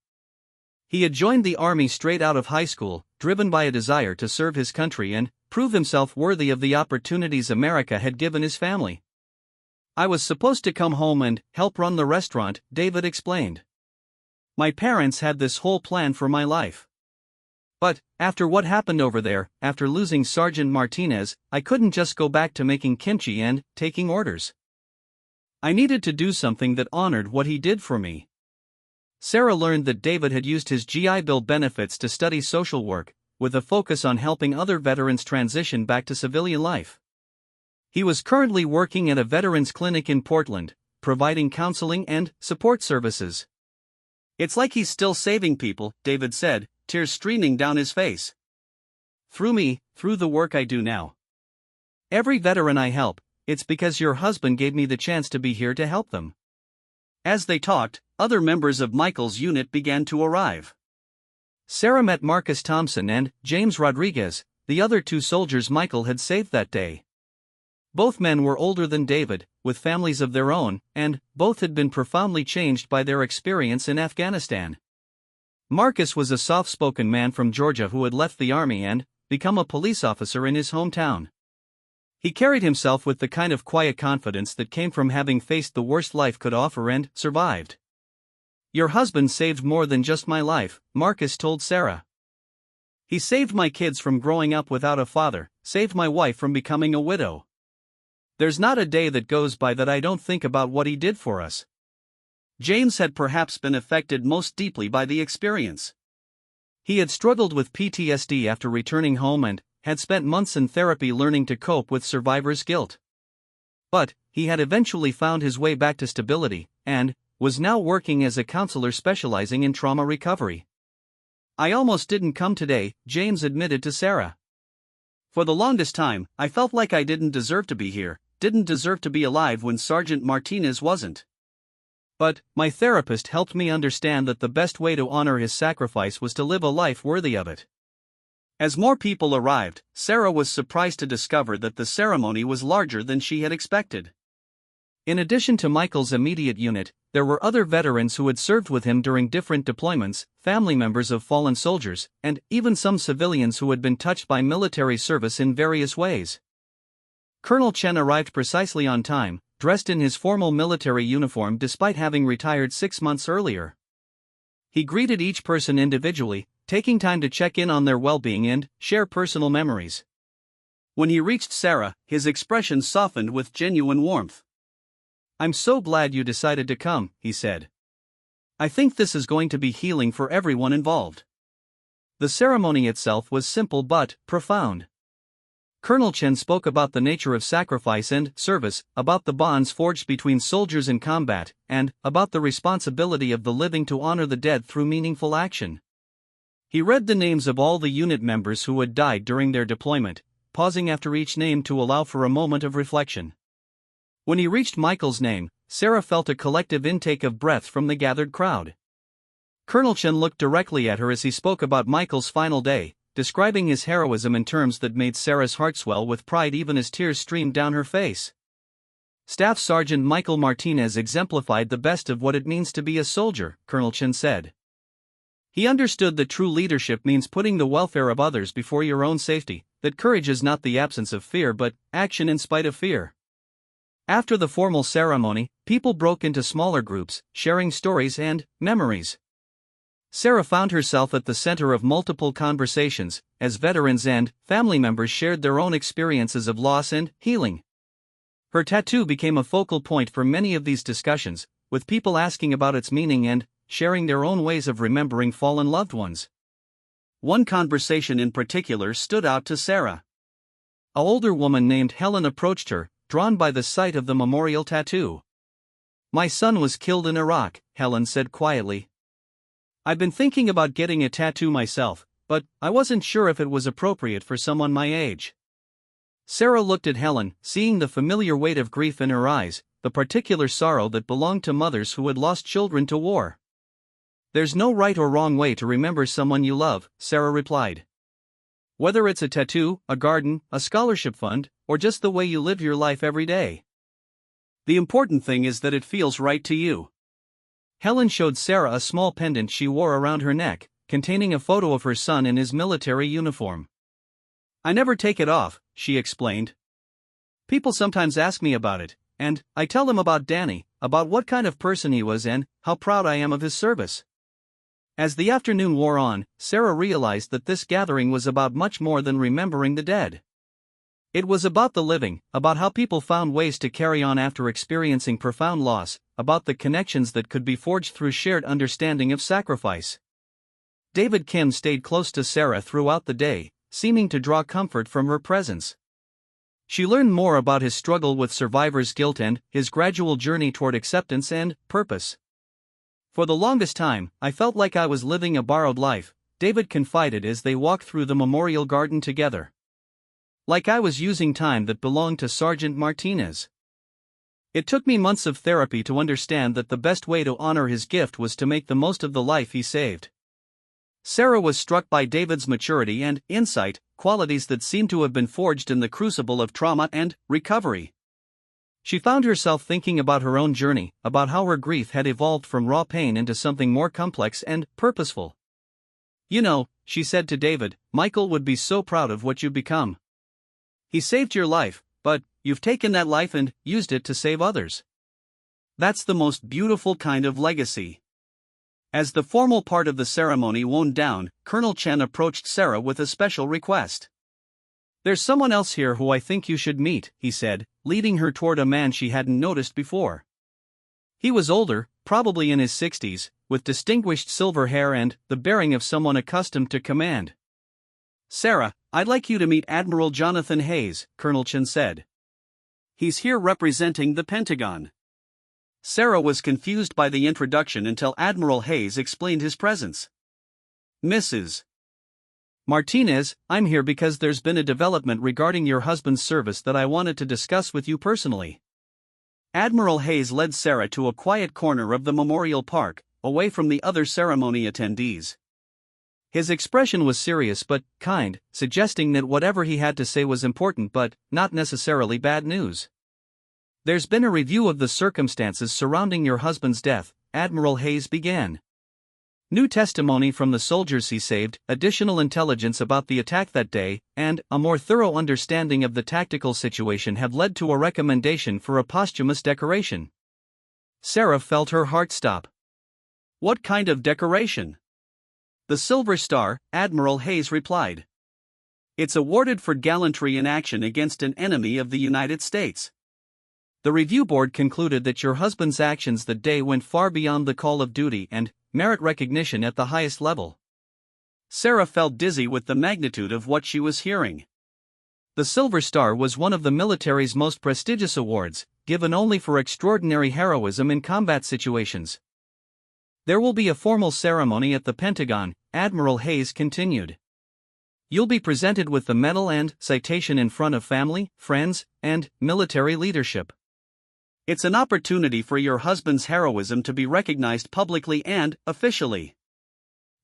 He had joined the army straight out of high school, driven by a desire to serve his country and prove himself worthy of the opportunities America had given his family. "I was supposed to come home and help run the restaurant," David explained. "My parents had this whole plan for my life. But, after what happened over there, after losing Sergeant Martinez, I couldn't just go back to making kimchi and taking orders. I needed to do something that honored what he did for me." Sarah learned that David had used his GI Bill benefits to study social work, with a focus on helping other veterans transition back to civilian life. He was currently working at a veterans clinic in Portland, providing counseling and support services. "It's like he's still saving people," David said, tears streaming down his face. "Through me, through the work I do now. Every veteran I help, it's because your husband gave me the chance to be here to help them." As they talked, other members of Michael's unit began to arrive. Sarah met Marcus Thompson and James Rodriguez, the other two soldiers Michael had saved that day. Both men were older than David, with families of their own, and both had been profoundly changed by their experience in Afghanistan. Marcus was a soft-spoken man from Georgia who had left the army and become a police officer in his hometown. He carried himself with the kind of quiet confidence that came from having faced the worst life could offer and survived. "Your husband saved more than just my life," Marcus told Sarah. "He saved my kids from growing up without a father, saved my wife from becoming a widow. There's not a day that goes by that I don't think about what he did for us." James had perhaps been affected most deeply by the experience. He had struggled with PTSD after returning home and had spent months in therapy learning to cope with survivor's guilt. But he had eventually found his way back to stability, and was now working as a counselor specializing in trauma recovery. "I almost didn't come today," James admitted to Sarah. "For the longest time, I felt like I didn't deserve to be here, didn't deserve to be alive when Sergeant Martinez wasn't. But my therapist helped me understand that the best way to honor his sacrifice was to live a life worthy of it." As more people arrived, Sarah was surprised to discover that the ceremony was larger than she had expected. In addition to Michael's immediate unit, there were other veterans who had served with him during different deployments, family members of fallen soldiers, and even some civilians who had been touched by military service in various ways. Colonel Chen arrived precisely on time, dressed in his formal military uniform despite having retired 6 months earlier. He greeted each person individually, taking time to check in on their well-being and share personal memories. When he reached Sarah, his expression softened with genuine warmth. "I'm so glad you decided to come," he said. "I think this is going to be healing for everyone involved." The ceremony itself was simple but profound. Colonel Chen spoke about the nature of sacrifice and service, about the bonds forged between soldiers in combat, and about the responsibility of the living to honor the dead through meaningful action. He read the names of all the unit members who had died during their deployment, pausing after each name to allow for a moment of reflection. When he reached Michael's name, Sarah felt a collective intake of breath from the gathered crowd. Colonel Chen looked directly at her as he spoke about Michael's final day, describing his heroism in terms that made Sarah's heart swell with pride even as tears streamed down her face. "Staff Sergeant Michael Martinez exemplified the best of what it means to be a soldier," Colonel Chen said. "He understood that true leadership means putting the welfare of others before your own safety, that courage is not the absence of fear but action in spite of fear." After the formal ceremony, people broke into smaller groups, sharing stories and memories. Sarah found herself at the center of multiple conversations, as veterans and family members shared their own experiences of loss and healing. Her tattoo became a focal point for many of these discussions, with people asking about its meaning and sharing their own ways of remembering fallen loved ones. One conversation in particular stood out to Sarah. An older woman named Helen approached her, drawn by the sight of the memorial tattoo. "My son was killed in Iraq," Helen said quietly. "I've been thinking about getting a tattoo myself, but I wasn't sure if it was appropriate for someone my age." Sarah looked at Helen, seeing the familiar weight of grief in her eyes, the particular sorrow that belonged to mothers who had lost children to war. "There's no right or wrong way to remember someone you love," Sarah replied. "Whether it's a tattoo, a garden, a scholarship fund, or just the way you live your life every day." The important thing is that it feels right to you. Helen showed Sarah a small pendant she wore around her neck, containing a photo of her son in his military uniform. I never take it off, she explained. People sometimes ask me about it, and I tell them about Danny, about what kind of person he was and how proud I am of his service. As the afternoon wore on, Sarah realized that this gathering was about much more than remembering the dead. It was about the living, about how people found ways to carry on after experiencing profound loss, about the connections that could be forged through shared understanding of sacrifice. David Kim stayed close to Sarah throughout the day, seeming to draw comfort from her presence. She learned more about his struggle with survivor's guilt and his gradual journey toward acceptance and purpose. For the longest time, I felt like I was living a borrowed life, David confided as they walked through the memorial garden together. Like I was using time that belonged to Sergeant Martinez. It took me months of therapy to understand that the best way to honor his gift was to make the most of the life he saved. Sarah was struck by David's maturity and insight, qualities that seemed to have been forged in the crucible of trauma and recovery. She found herself thinking about her own journey, about how her grief had evolved from raw pain into something more complex and purposeful. You know, she said to David, Michael would be so proud of what you've become. He saved your life, but you've taken that life and used it to save others. That's the most beautiful kind of legacy. As the formal part of the ceremony wound down, Colonel Chen approached Sarah with a special request. There's someone else here who I think you should meet, he said, leading her toward a man she hadn't noticed before. He was older, probably in his 60s, with distinguished silver hair and the bearing of someone accustomed to command. Sarah, I'd like you to meet Admiral Jonathan Hayes, Colonel Chen said. He's here representing the Pentagon. Sarah was confused by the introduction until Admiral Hayes explained his presence. Mrs. Martinez, I'm here because there's been a development regarding your husband's service that I wanted to discuss with you personally. Admiral Hayes led Sarah to a quiet corner of the memorial park, away from the other ceremony attendees. His expression was serious but kind, suggesting that whatever he had to say was important but not necessarily bad news. There's been a review of the circumstances surrounding your husband's death, Admiral Hayes began. New testimony from the soldiers he saved, additional intelligence about the attack that day, and a more thorough understanding of the tactical situation have led to a recommendation for a posthumous decoration. Sarah felt her heart stop. What kind of decoration? The Silver Star, Admiral Hayes replied. It's awarded for gallantry in action against an enemy of the United States. The review board concluded that your husband's actions that day went far beyond the call of duty and merit recognition at the highest level. Sarah felt dizzy with the magnitude of what she was hearing. The Silver Star was one of the military's most prestigious awards, given only for extraordinary heroism in combat situations. There will be a formal ceremony at the Pentagon, Admiral Hayes continued. You'll be presented with the medal and citation in front of family, friends, and military leadership. It's an opportunity for your husband's heroism to be recognized publicly and officially.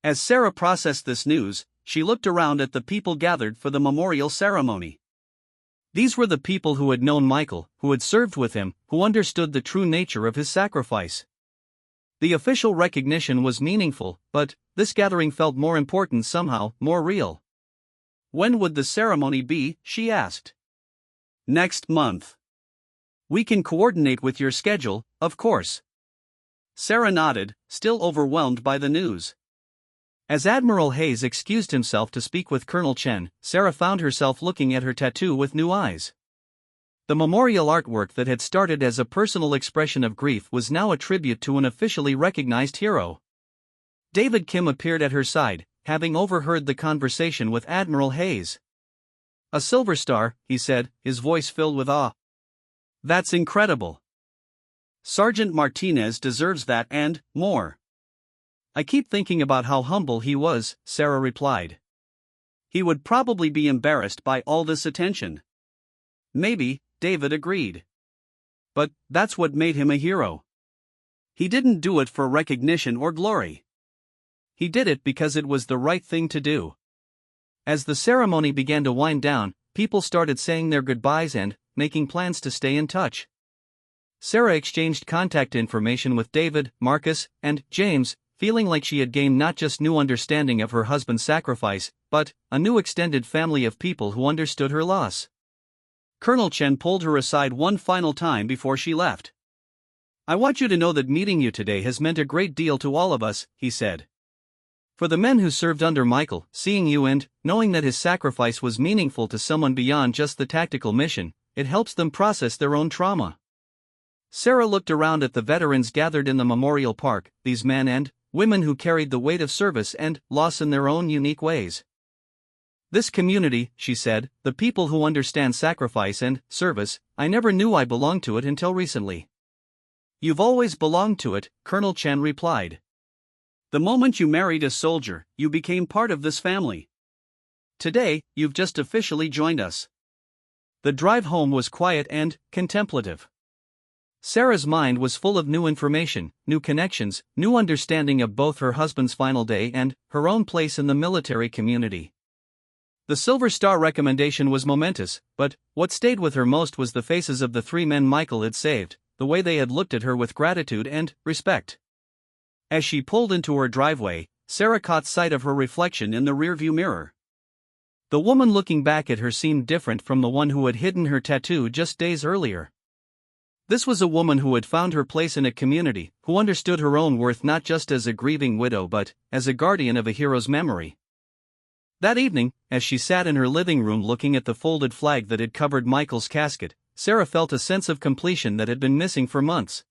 As Sarah processed this news, she looked around at the people gathered for the memorial ceremony. These were the people who had known Michael, who had served with him, who understood the true nature of his sacrifice. The official recognition was meaningful, but this gathering felt more important somehow, more real. When would the ceremony be? She asked. Next month. We can coordinate with your schedule, of course. Sarah nodded, still overwhelmed by the news. As Admiral Hayes excused himself to speak with Colonel Chen, Sarah found herself looking at her tattoo with new eyes. The memorial artwork that had started as a personal expression of grief was now a tribute to an officially recognized hero. David Kim appeared at her side, having overheard the conversation with Admiral Hayes. A Silver Star, he said, his voice filled with awe. That's incredible. Sergeant Martinez deserves that and more. I keep thinking about how humble he was, Sarah replied. He would probably be embarrassed by all this attention. Maybe, David agreed. But that's what made him a hero. He didn't do it for recognition or glory. He did it because it was the right thing to do. As the ceremony began to wind down, people started saying their goodbyes and making plans to stay in touch. Sarah exchanged contact information with David, Marcus, and James, feeling like she had gained not just new understanding of her husband's sacrifice, but a new extended family of people who understood her loss. Colonel Chen pulled her aside one final time before she left. "I want you to know that meeting you today has meant a great deal to all of us," he said. "For the men who served under Michael, seeing you and knowing that his sacrifice was meaningful to someone beyond just the tactical mission, it helps them process their own trauma." Sarah looked around at the veterans gathered in the memorial park, these men and women who carried the weight of service and loss in their own unique ways. "This community," she said, "the people who understand sacrifice and service, I never knew I belonged to it until recently." "You've always belonged to it," Colonel Chen replied. "The moment you married a soldier, you became part of this family. Today, you've just officially joined us." The drive home was quiet and contemplative. Sarah's mind was full of new information, new connections, new understanding of both her husband's final day and her own place in the military community. The Silver Star recommendation was momentous, but what stayed with her most was the faces of the 3 men Michael had saved, the way they had looked at her with gratitude and respect. As she pulled into her driveway, Sarah caught sight of her reflection in the rearview mirror. The woman looking back at her seemed different from the one who had hidden her tattoo just days earlier. This was a woman who had found her place in a community, who understood her own worth not just as a grieving widow but as a guardian of a hero's memory. That evening, as she sat in her living room looking at the folded flag that had covered Michael's casket, Sarah felt a sense of completion that had been missing for months.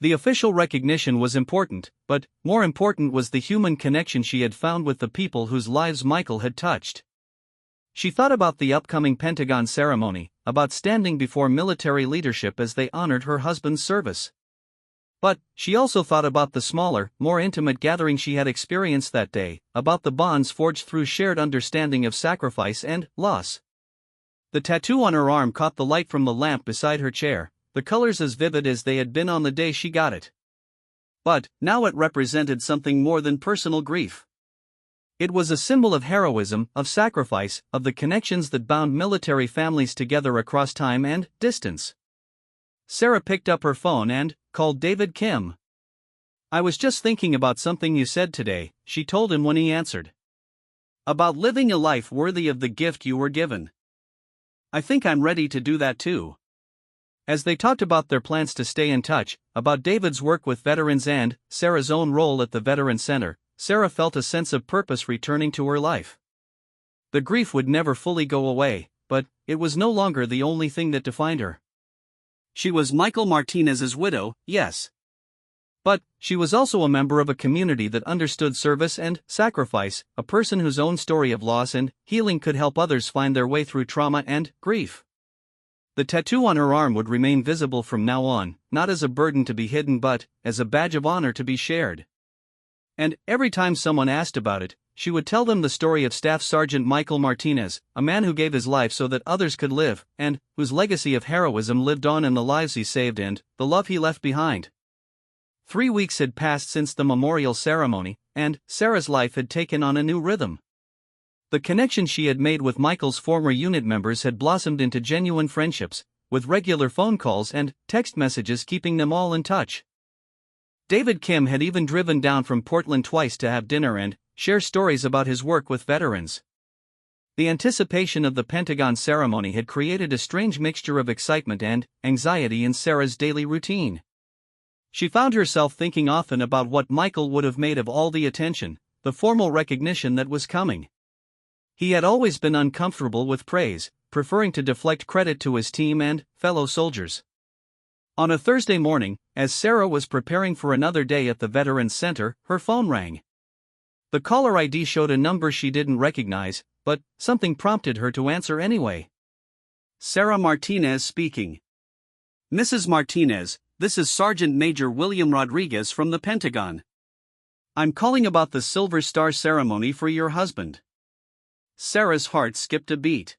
The official recognition was important, but more important was the human connection she had found with the people whose lives Michael had touched. She thought about the upcoming Pentagon ceremony, about standing before military leadership as they honored her husband's service. But she also thought about the smaller, more intimate gathering she had experienced that day, about the bonds forged through shared understanding of sacrifice and loss. The tattoo on her arm caught the light from the lamp beside her chair, the colors as vivid as they had been on the day she got it. But now it represented something more than personal grief. It was a symbol of heroism, of sacrifice, of the connections that bound military families together across time and distance. Sarah picked up her phone and called David Kim. "I was just thinking about something you said today," she told him when he answered. "About living a life worthy of the gift you were given. I think I'm ready to do that too." As they talked about their plans to stay in touch, about David's work with veterans and Sarah's own role at the Veteran Center, Sarah felt a sense of purpose returning to her life. The grief would never fully go away, but it was no longer the only thing that defined her. She was Michael Martinez's widow, yes. But she was also a member of a community that understood service and sacrifice, a person whose own story of loss and healing could help others find their way through trauma and grief. The tattoo on her arm would remain visible from now on, not as a burden to be hidden but as a badge of honor to be shared. And every time someone asked about it, she would tell them the story of Staff Sergeant Michael Martinez, a man who gave his life so that others could live, and whose legacy of heroism lived on in the lives he saved and the love he left behind. 3 weeks had passed since the memorial ceremony, and Sarah's life had taken on a new rhythm. The connection she had made with Michael's former unit members had blossomed into genuine friendships, with regular phone calls and text messages keeping them all in touch. David Kim had even driven down from Portland twice to have dinner and share stories about his work with veterans. The anticipation of the Pentagon ceremony had created a strange mixture of excitement and anxiety in Sarah's daily routine. She found herself thinking often about what Michael would have made of all the attention, the formal recognition that was coming. He had always been uncomfortable with praise, preferring to deflect credit to his team and fellow soldiers. On a Thursday morning, as Sarah was preparing for another day at the Veterans Center, her phone rang. The caller ID showed a number she didn't recognize, but something prompted her to answer anyway. "Sarah Martinez speaking. Mrs. Martinez, this is Sergeant Major William Rodriguez from the Pentagon. I'm calling about the Silver Star ceremony for your husband." Sarah's heart skipped a beat.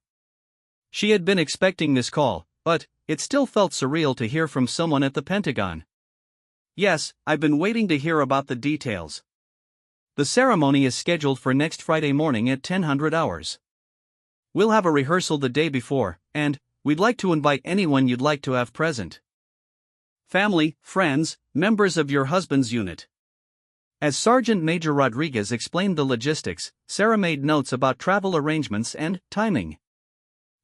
She had been expecting this call, but it still felt surreal to hear from someone at the Pentagon. "Yes, I've been waiting to hear about the details. The ceremony is scheduled for next Friday morning at 10:00 hours. We'll have a rehearsal the day before, and we'd like to invite anyone you'd like to have present." family, friends, members of your husband's unit. As Sergeant Major Rodriguez explained the logistics, Sarah made notes about travel arrangements and timing.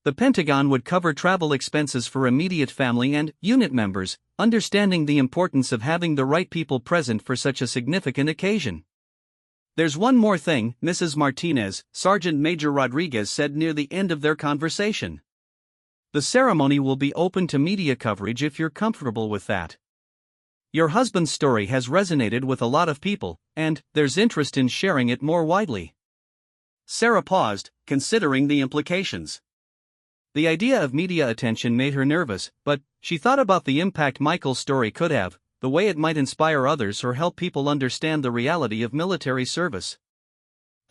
The Pentagon would cover travel expenses for immediate family and unit members, understanding the importance of having the right people present for such a significant occasion. "There's one more thing, Mrs. Martinez," Sergeant Major Rodriguez said near the end of their conversation. "The ceremony will be open to media coverage if you're comfortable with that. Your husband's story has resonated with a lot of people, and there's interest in sharing it more widely." Sarah paused, considering the implications. The idea of media attention made her nervous, but she thought about the impact Michael's story could have, the way it might inspire others or help people understand the reality of military service.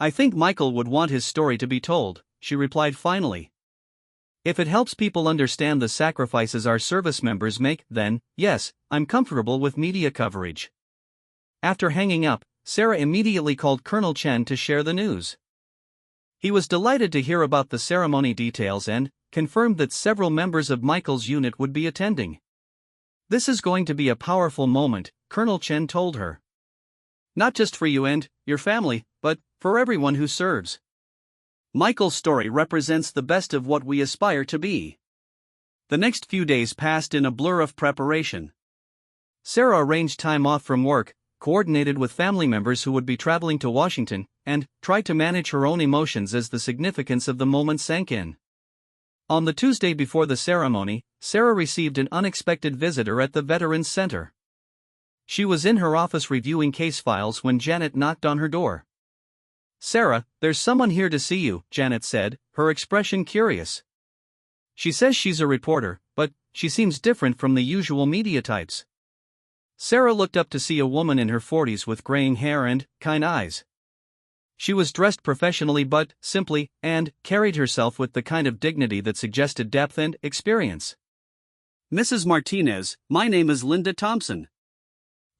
"I think Michael would want his story to be told," she replied finally. "If it helps people understand the sacrifices our service members make, then, yes, I'm comfortable with media coverage." After hanging up, Sarah immediately called Colonel Chen to share the news. He was delighted to hear about the ceremony details and confirmed that several members of Michael's unit would be attending. "This is going to be a powerful moment," Colonel Chen told her. "Not just for you and your family, but for everyone who serves. Michael's story represents the best of what we aspire to be." The next few days passed in a blur of preparation. Sarah arranged time off from work, coordinated with family members who would be traveling to Washington, and tried to manage her own emotions as the significance of the moment sank in. On the Tuesday before the ceremony, Sarah received an unexpected visitor at the Veterans Center. She was in her office reviewing case files when Janet knocked on her door. "Sarah, there's someone here to see you," Janet said, her expression curious. "She says she's a reporter, but she seems different from the usual media types." Sarah looked up to see a woman in her 40s with graying hair and kind eyes. She was dressed professionally but simply, and carried herself with the kind of dignity that suggested depth and experience. "Mrs. Martinez, my name is Linda Thompson.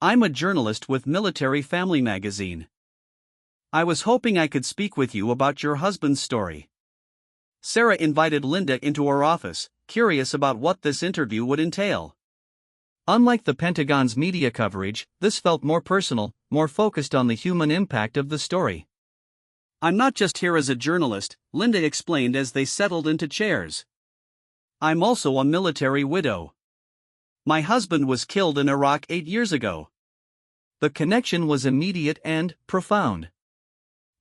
I'm a journalist with Military Family Magazine. I was hoping I could speak with you about your husband's story." Sarah invited Linda into her office, curious about what this interview would entail. Unlike the Pentagon's media coverage, this felt more personal, more focused on the human impact of the story. "I'm not just here as a journalist," Linda explained as they settled into chairs. "I'm also a military widow. My husband was killed in Iraq 8 years ago." The connection was immediate and profound.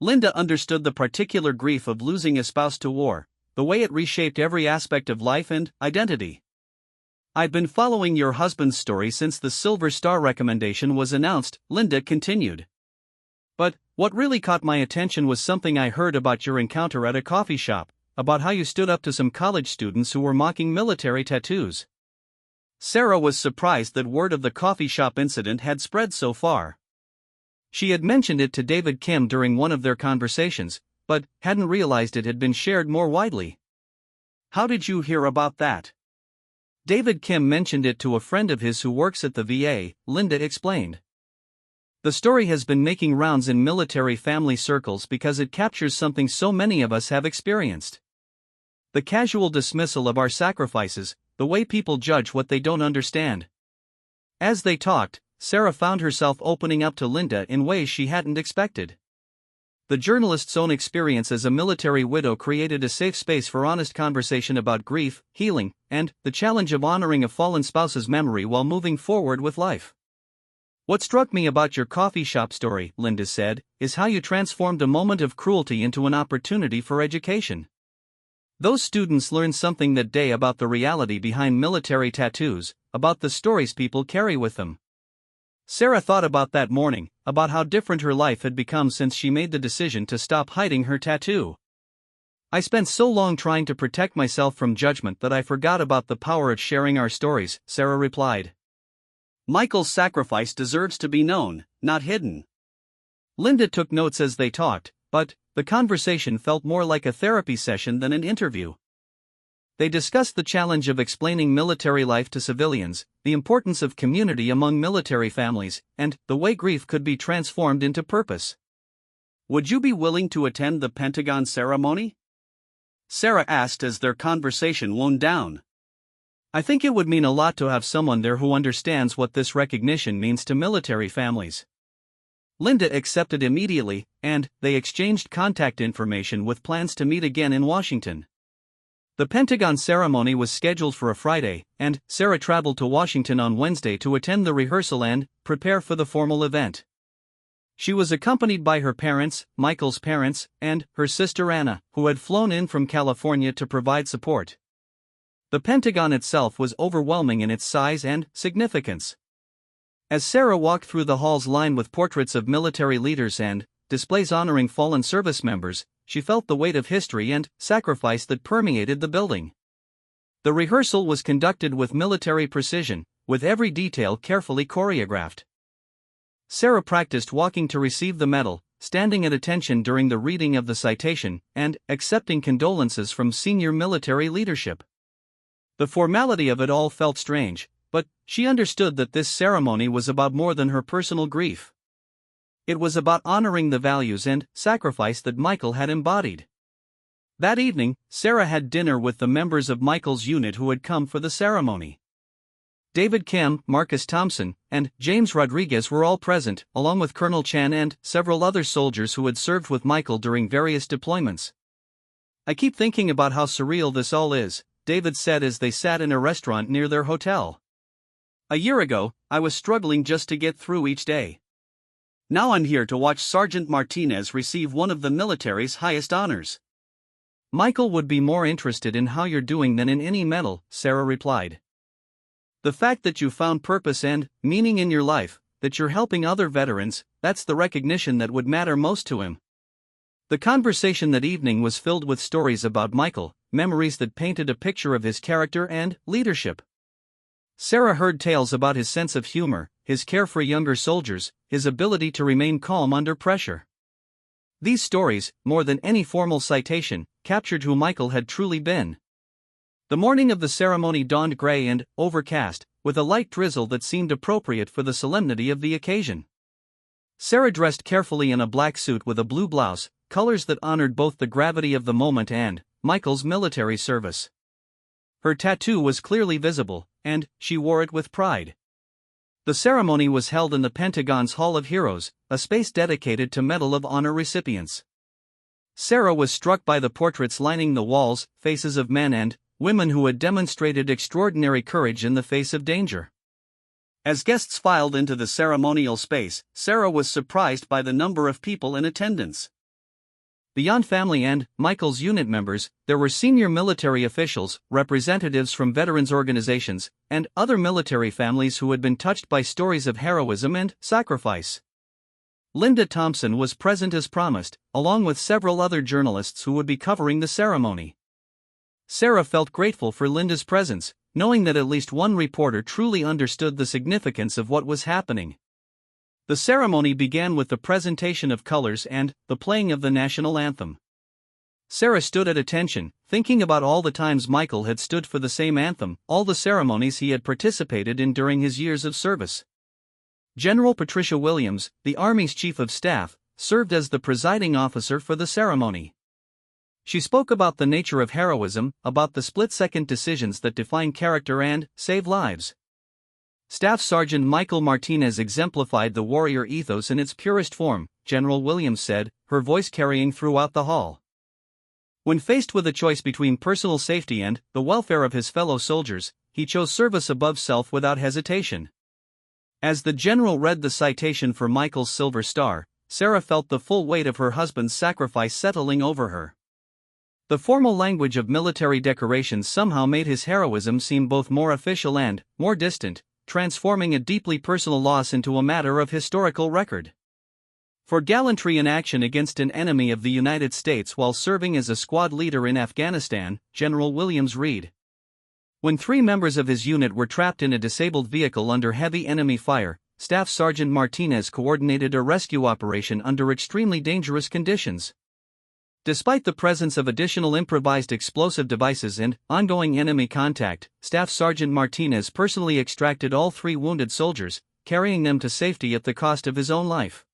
Linda understood the particular grief of losing a spouse to war, the way it reshaped every aspect of life and identity. "I've been following your husband's story since the Silver Star recommendation was announced," Linda continued. "But what really caught my attention was something I heard about your encounter at a coffee shop, about how you stood up to some college students who were mocking military tattoos." Sarah was surprised that word of the coffee shop incident had spread so far. She had mentioned it to David Kim during one of their conversations, but hadn't realized it had been shared more widely. "How did you hear about that?" David Kim mentioned it to a friend of his who works at the VA, Linda explained. "The story has been making rounds in military family circles because it captures something so many of us have experienced. The casual dismissal of our sacrifices, the way people judge what they don't understand." As they talked, Sarah found herself opening up to Linda in ways she hadn't expected. The journalist's own experience as a military widow created a safe space for honest conversation about grief, healing, and the challenge of honoring a fallen spouse's memory while moving forward with life. "What struck me about your coffee shop story," Linda said, "is how you transformed a moment of cruelty into an opportunity for education. Those students learned something that day about the reality behind military tattoos, about the stories people carry with them." Sarah thought about that morning, about how different her life had become since she made the decision to stop hiding her tattoo. "I spent so long trying to protect myself from judgment that I forgot about the power of sharing our stories," Sarah replied. "Michael's sacrifice deserves to be known, not hidden." Linda took notes as they talked, but the conversation felt more like a therapy session than an interview. They discussed the challenge of explaining military life to civilians, the importance of community among military families, and the way grief could be transformed into purpose. "Would you be willing to attend the Pentagon ceremony?" Sarah asked as their conversation wound down. I think it would mean a lot to have someone there who understands what this recognition means to military families. Linda accepted immediately, and they exchanged contact information with plans to meet again in Washington. The Pentagon ceremony was scheduled for a Friday, and Sarah traveled to Washington on Wednesday to attend the rehearsal and prepare for the formal event. She was accompanied by her parents, Michael's parents, and her sister Anna, who had flown in from California to provide support. The Pentagon itself was overwhelming in its size and significance. As Sarah walked through the halls lined with portraits of military leaders and displays honoring fallen service members, she felt the weight of history and sacrifice that permeated the building. The rehearsal was conducted with military precision, with every detail carefully choreographed. Sarah practiced walking to receive the medal, standing at attention during the reading of the citation, and accepting condolences from senior military leadership. The formality of it all felt strange, but she understood that this ceremony was about more than her personal grief. It was about honoring the values and sacrifice that Michael had embodied. That evening, Sarah had dinner with the members of Michael's unit who had come for the ceremony. David Kim, Marcus Thompson, and James Rodriguez were all present, along with Colonel Chan and several other soldiers who had served with Michael during various deployments. "I keep thinking about how surreal this all is," David said as they sat in a restaurant near their hotel. "A year ago, I was struggling just to get through each day. Now I'm here to watch Sergeant Martinez receive one of the military's highest honors." "Michael would be more interested in how you're doing than in any medal," Sarah replied. "The fact that you found purpose and meaning in your life, that you're helping other veterans, that's the recognition that would matter most to him." The conversation that evening was filled with stories about Michael, memories that painted a picture of his character and leadership. Sarah heard tales about his sense of humor, his care for younger soldiers, his ability to remain calm under pressure. These stories, more than any formal citation, captured who Michael had truly been. The morning of the ceremony dawned gray and overcast, with a light drizzle that seemed appropriate for the solemnity of the occasion. Sarah dressed carefully in a black suit with a blue blouse, colors that honored both the gravity of the moment and Michael's military service. Her tattoo was clearly visible, and she wore it with pride. The ceremony was held in the Pentagon's Hall of Heroes, a space dedicated to Medal of Honor recipients. Sarah was struck by the portraits lining the walls, faces of men and women who had demonstrated extraordinary courage in the face of danger. As guests filed into the ceremonial space, Sarah was surprised by the number of people in attendance. Beyond family and Michael's unit members, there were senior military officials, representatives from veterans organizations, and other military families who had been touched by stories of heroism and sacrifice. Linda Thompson was present as promised, along with several other journalists who would be covering the ceremony. Sarah felt grateful for Linda's presence, knowing that at least one reporter truly understood the significance of what was happening. The ceremony began with the presentation of colors and the playing of the national anthem. Sarah stood at attention, thinking about all the times Michael had stood for the same anthem, all the ceremonies he had participated in during his years of service. General Patricia Williams, the Army's Chief of Staff, served as the presiding officer for the ceremony. She spoke about the nature of heroism, about the split-second decisions that define character and save lives. Staff Sergeant Michael Martinez exemplified the warrior ethos in its purest form, General Williams said, her voice carrying throughout the hall. When faced with a choice between personal safety and the welfare of his fellow soldiers, he chose service above self without hesitation. As the general read the citation for Michael's Silver Star, Sarah felt the full weight of her husband's sacrifice settling over her. The formal language of military decorations somehow made his heroism seem both more official and more distant, transforming a deeply personal loss into a matter of historical record. For gallantry in action against an enemy of the United States while serving as a squad leader in Afghanistan, General Williams read. When 3 members of his unit were trapped in a disabled vehicle under heavy enemy fire, Staff Sergeant Martinez coordinated a rescue operation under extremely dangerous conditions. Despite the presence of additional improvised explosive devices and ongoing enemy contact, Staff Sergeant Martinez personally extracted all 3 wounded soldiers, carrying them to safety at the cost of his own life.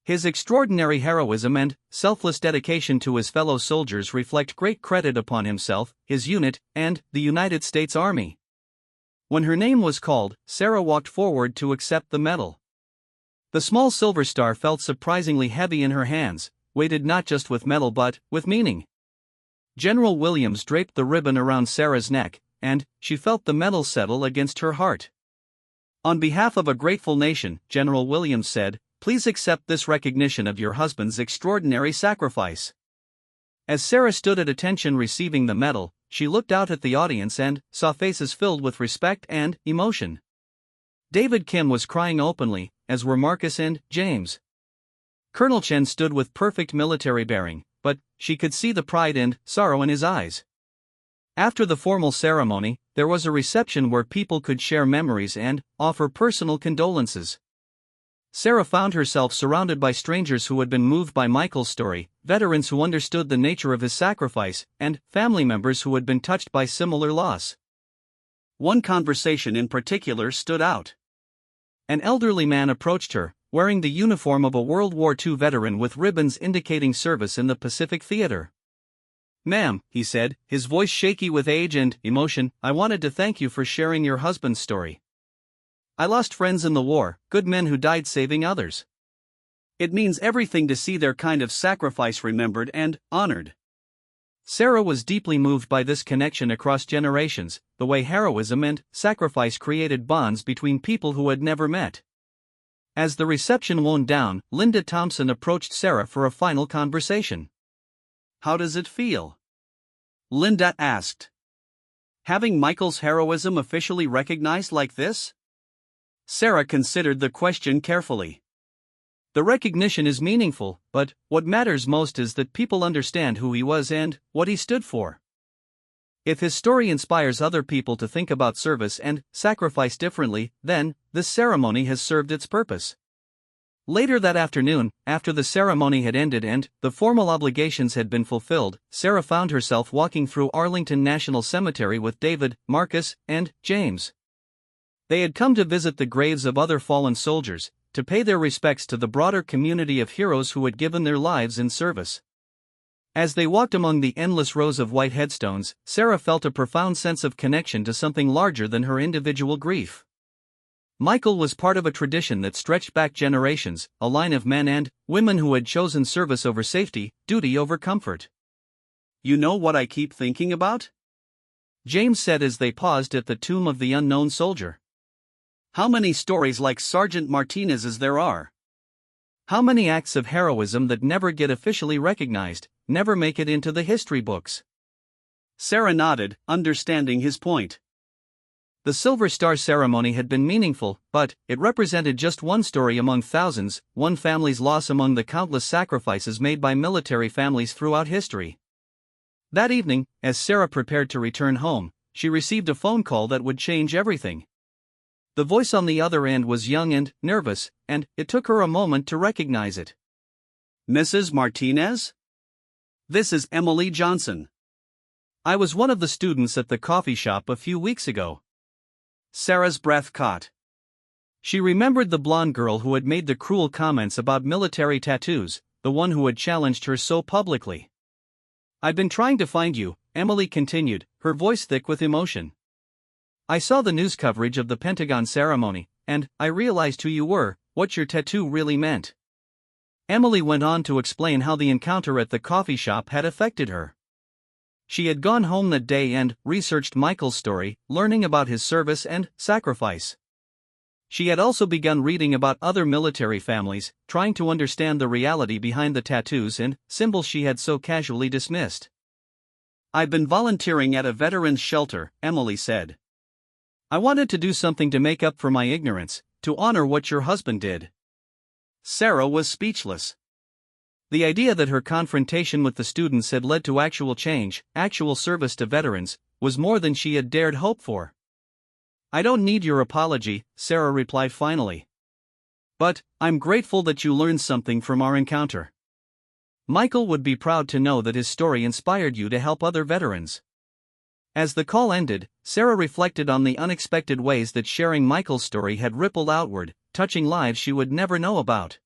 His extraordinary heroism and selfless dedication to his fellow soldiers reflect great credit upon himself, his unit, and the United States Army. When her name was called, Sarah walked forward to accept the medal. The small silver star felt surprisingly heavy in her hands, weighted not just with metal but with meaning. General Williams draped the ribbon around Sarah's neck, and she felt the medal settle against her heart. "On behalf of a grateful nation," General Williams said, "please accept this recognition of your husband's extraordinary sacrifice." As Sarah stood at attention receiving the medal, she looked out at the audience and saw faces filled with respect and emotion. David Kim was crying openly, as were Marcus and James. Colonel Chen stood with perfect military bearing, but she could see the pride and sorrow in his eyes. After the formal ceremony, there was a reception where people could share memories and offer personal condolences. Sarah found herself surrounded by strangers who had been moved by Michael's story, veterans who understood the nature of his sacrifice, and family members who had been touched by similar loss. One conversation in particular stood out. An elderly man approached her, wearing the uniform of a World War II veteran with ribbons indicating service in the Pacific Theater. "Ma'am," he said, his voice shaky with age and emotion, "I wanted to thank you for sharing your husband's story. I lost friends in the war, good men who died saving others. It means everything to see their kind of sacrifice remembered and honored." Sarah was deeply moved by this connection across generations, the way heroism and sacrifice created bonds between people who had never met. As the reception wound down, Linda Thompson approached Sarah for a final conversation. "How does it feel?" Linda asked. "Having Michael's heroism officially recognized like this?" Sarah considered the question carefully. "The recognition is meaningful, but what matters most is that people understand who he was and what he stood for. If his story inspires other people to think about service and sacrifice differently, then this ceremony has served its purpose." Later that afternoon, after the ceremony had ended and the formal obligations had been fulfilled, Sarah found herself walking through Arlington National Cemetery with David, Marcus, and James. They had come to visit the graves of other fallen soldiers, to pay their respects to the broader community of heroes who had given their lives in service. As they walked among the endless rows of white headstones, Sarah felt a profound sense of connection to something larger than her individual grief. Michael was part of a tradition that stretched back generations, a line of men and women who had chosen service over safety, duty over comfort. "You know what I keep thinking about?" James said as they paused at the tomb of the unknown soldier. "How many stories like Sergeant Martinez's there are? How many acts of heroism that never get officially recognized, never make it into the history books?" Sarah nodded, understanding his point. The Silver Star ceremony had been meaningful, but it represented just one story among thousands, one family's loss among the countless sacrifices made by military families throughout history. That evening, as Sarah prepared to return home, she received a phone call that would change everything. The voice on the other end was young and nervous, and it took her a moment to recognize it. "Mrs. Martinez? This is Emily Johnson. I was one of the students at the coffee shop a few weeks ago." Sarah's breath caught. She remembered the blonde girl who had made the cruel comments about military tattoos, the one who had challenged her so publicly. "I've been trying to find you," Emily continued, her voice thick with emotion. "I saw the news coverage of the Pentagon ceremony, and I realized who you were, what your tattoo really meant." Emily went on to explain how the encounter at the coffee shop had affected her. She had gone home that day and researched Michael's story, learning about his service and sacrifice. She had also begun reading about other military families, trying to understand the reality behind the tattoos and symbols she had so casually dismissed. "I've been volunteering at a veterans shelter," Emily said. "I wanted to do something to make up for my ignorance, to honor what your husband did." Sarah was speechless. The idea that her confrontation with the students had led to actual change, actual service to veterans, was more than she had dared hope for. "I don't need your apology," Sarah replied finally. "But I'm grateful that you learned something from our encounter. Michael would be proud to know that his story inspired you to help other veterans." As the call ended, Sarah reflected on the unexpected ways that sharing Michael's story had rippled outward, touching lives she would never know about.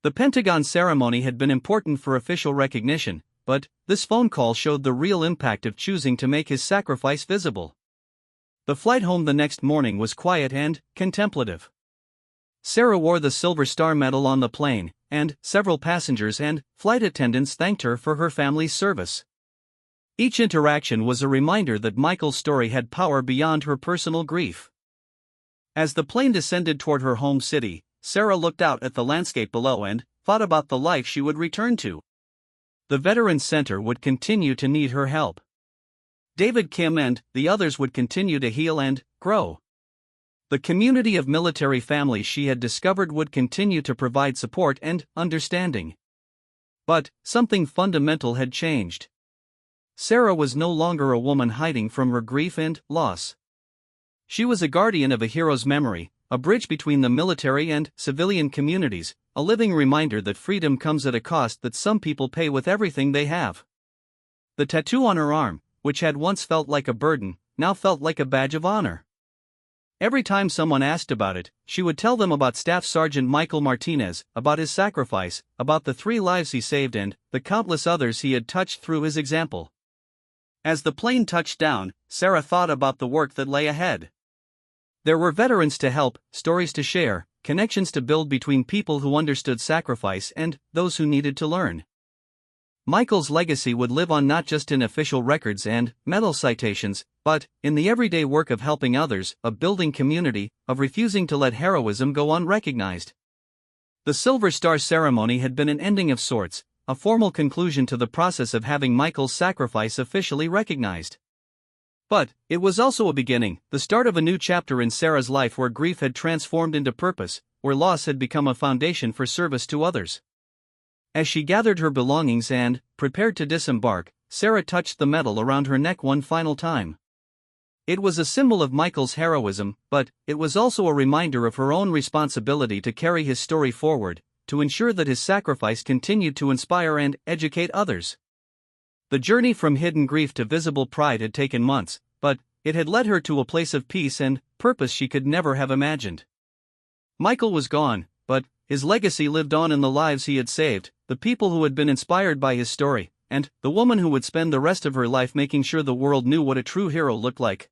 The Pentagon ceremony had been important for official recognition, but this phone call showed the real impact of choosing to make his sacrifice visible. The flight home the next morning was quiet and contemplative. Sarah wore the Silver Star Medal on the plane, and several passengers and flight attendants thanked her for her family's service. Each interaction was a reminder that Michael's story had power beyond her personal grief. As the plane descended toward her home city, Sarah looked out at the landscape below and thought about the life she would return to. The Veterans Center would continue to need her help. David, Kim, and the others would continue to heal and grow. The community of military families she had discovered would continue to provide support and understanding. But something fundamental had changed. Sarah was no longer a woman hiding from her grief and loss. She was a guardian of a hero's memory, a bridge between the military and civilian communities, a living reminder that freedom comes at a cost that some people pay with everything they have. The tattoo on her arm, which had once felt like a burden, now felt like a badge of honor. Every time someone asked about it, she would tell them about Staff Sergeant Michael Martinez, about his sacrifice, about the 3 lives he saved and the countless others he had touched through his example. As the plane touched down, Sarah thought about the work that lay ahead. There were veterans to help, stories to share, connections to build between people who understood sacrifice and those who needed to learn. Michael's legacy would live on not just in official records and medal citations, but in the everyday work of helping others, of building community, of refusing to let heroism go unrecognized. The Silver Star ceremony had been an ending of sorts, a formal conclusion to the process of having Michael's sacrifice officially recognized. But it was also a beginning, the start of a new chapter in Sarah's life where grief had transformed into purpose, where loss had become a foundation for service to others. As she gathered her belongings and prepared to disembark, Sarah touched the medal around her neck one final time. It was a symbol of Michael's heroism, but it was also a reminder of her own responsibility to carry his story forward, to ensure that his sacrifice continued to inspire and educate others. The journey from hidden grief to visible pride had taken months, but it had led her to a place of peace and purpose she could never have imagined. Michael was gone, but his legacy lived on in the lives he had saved, the people who had been inspired by his story, and the woman who would spend the rest of her life making sure the world knew what a true hero looked like.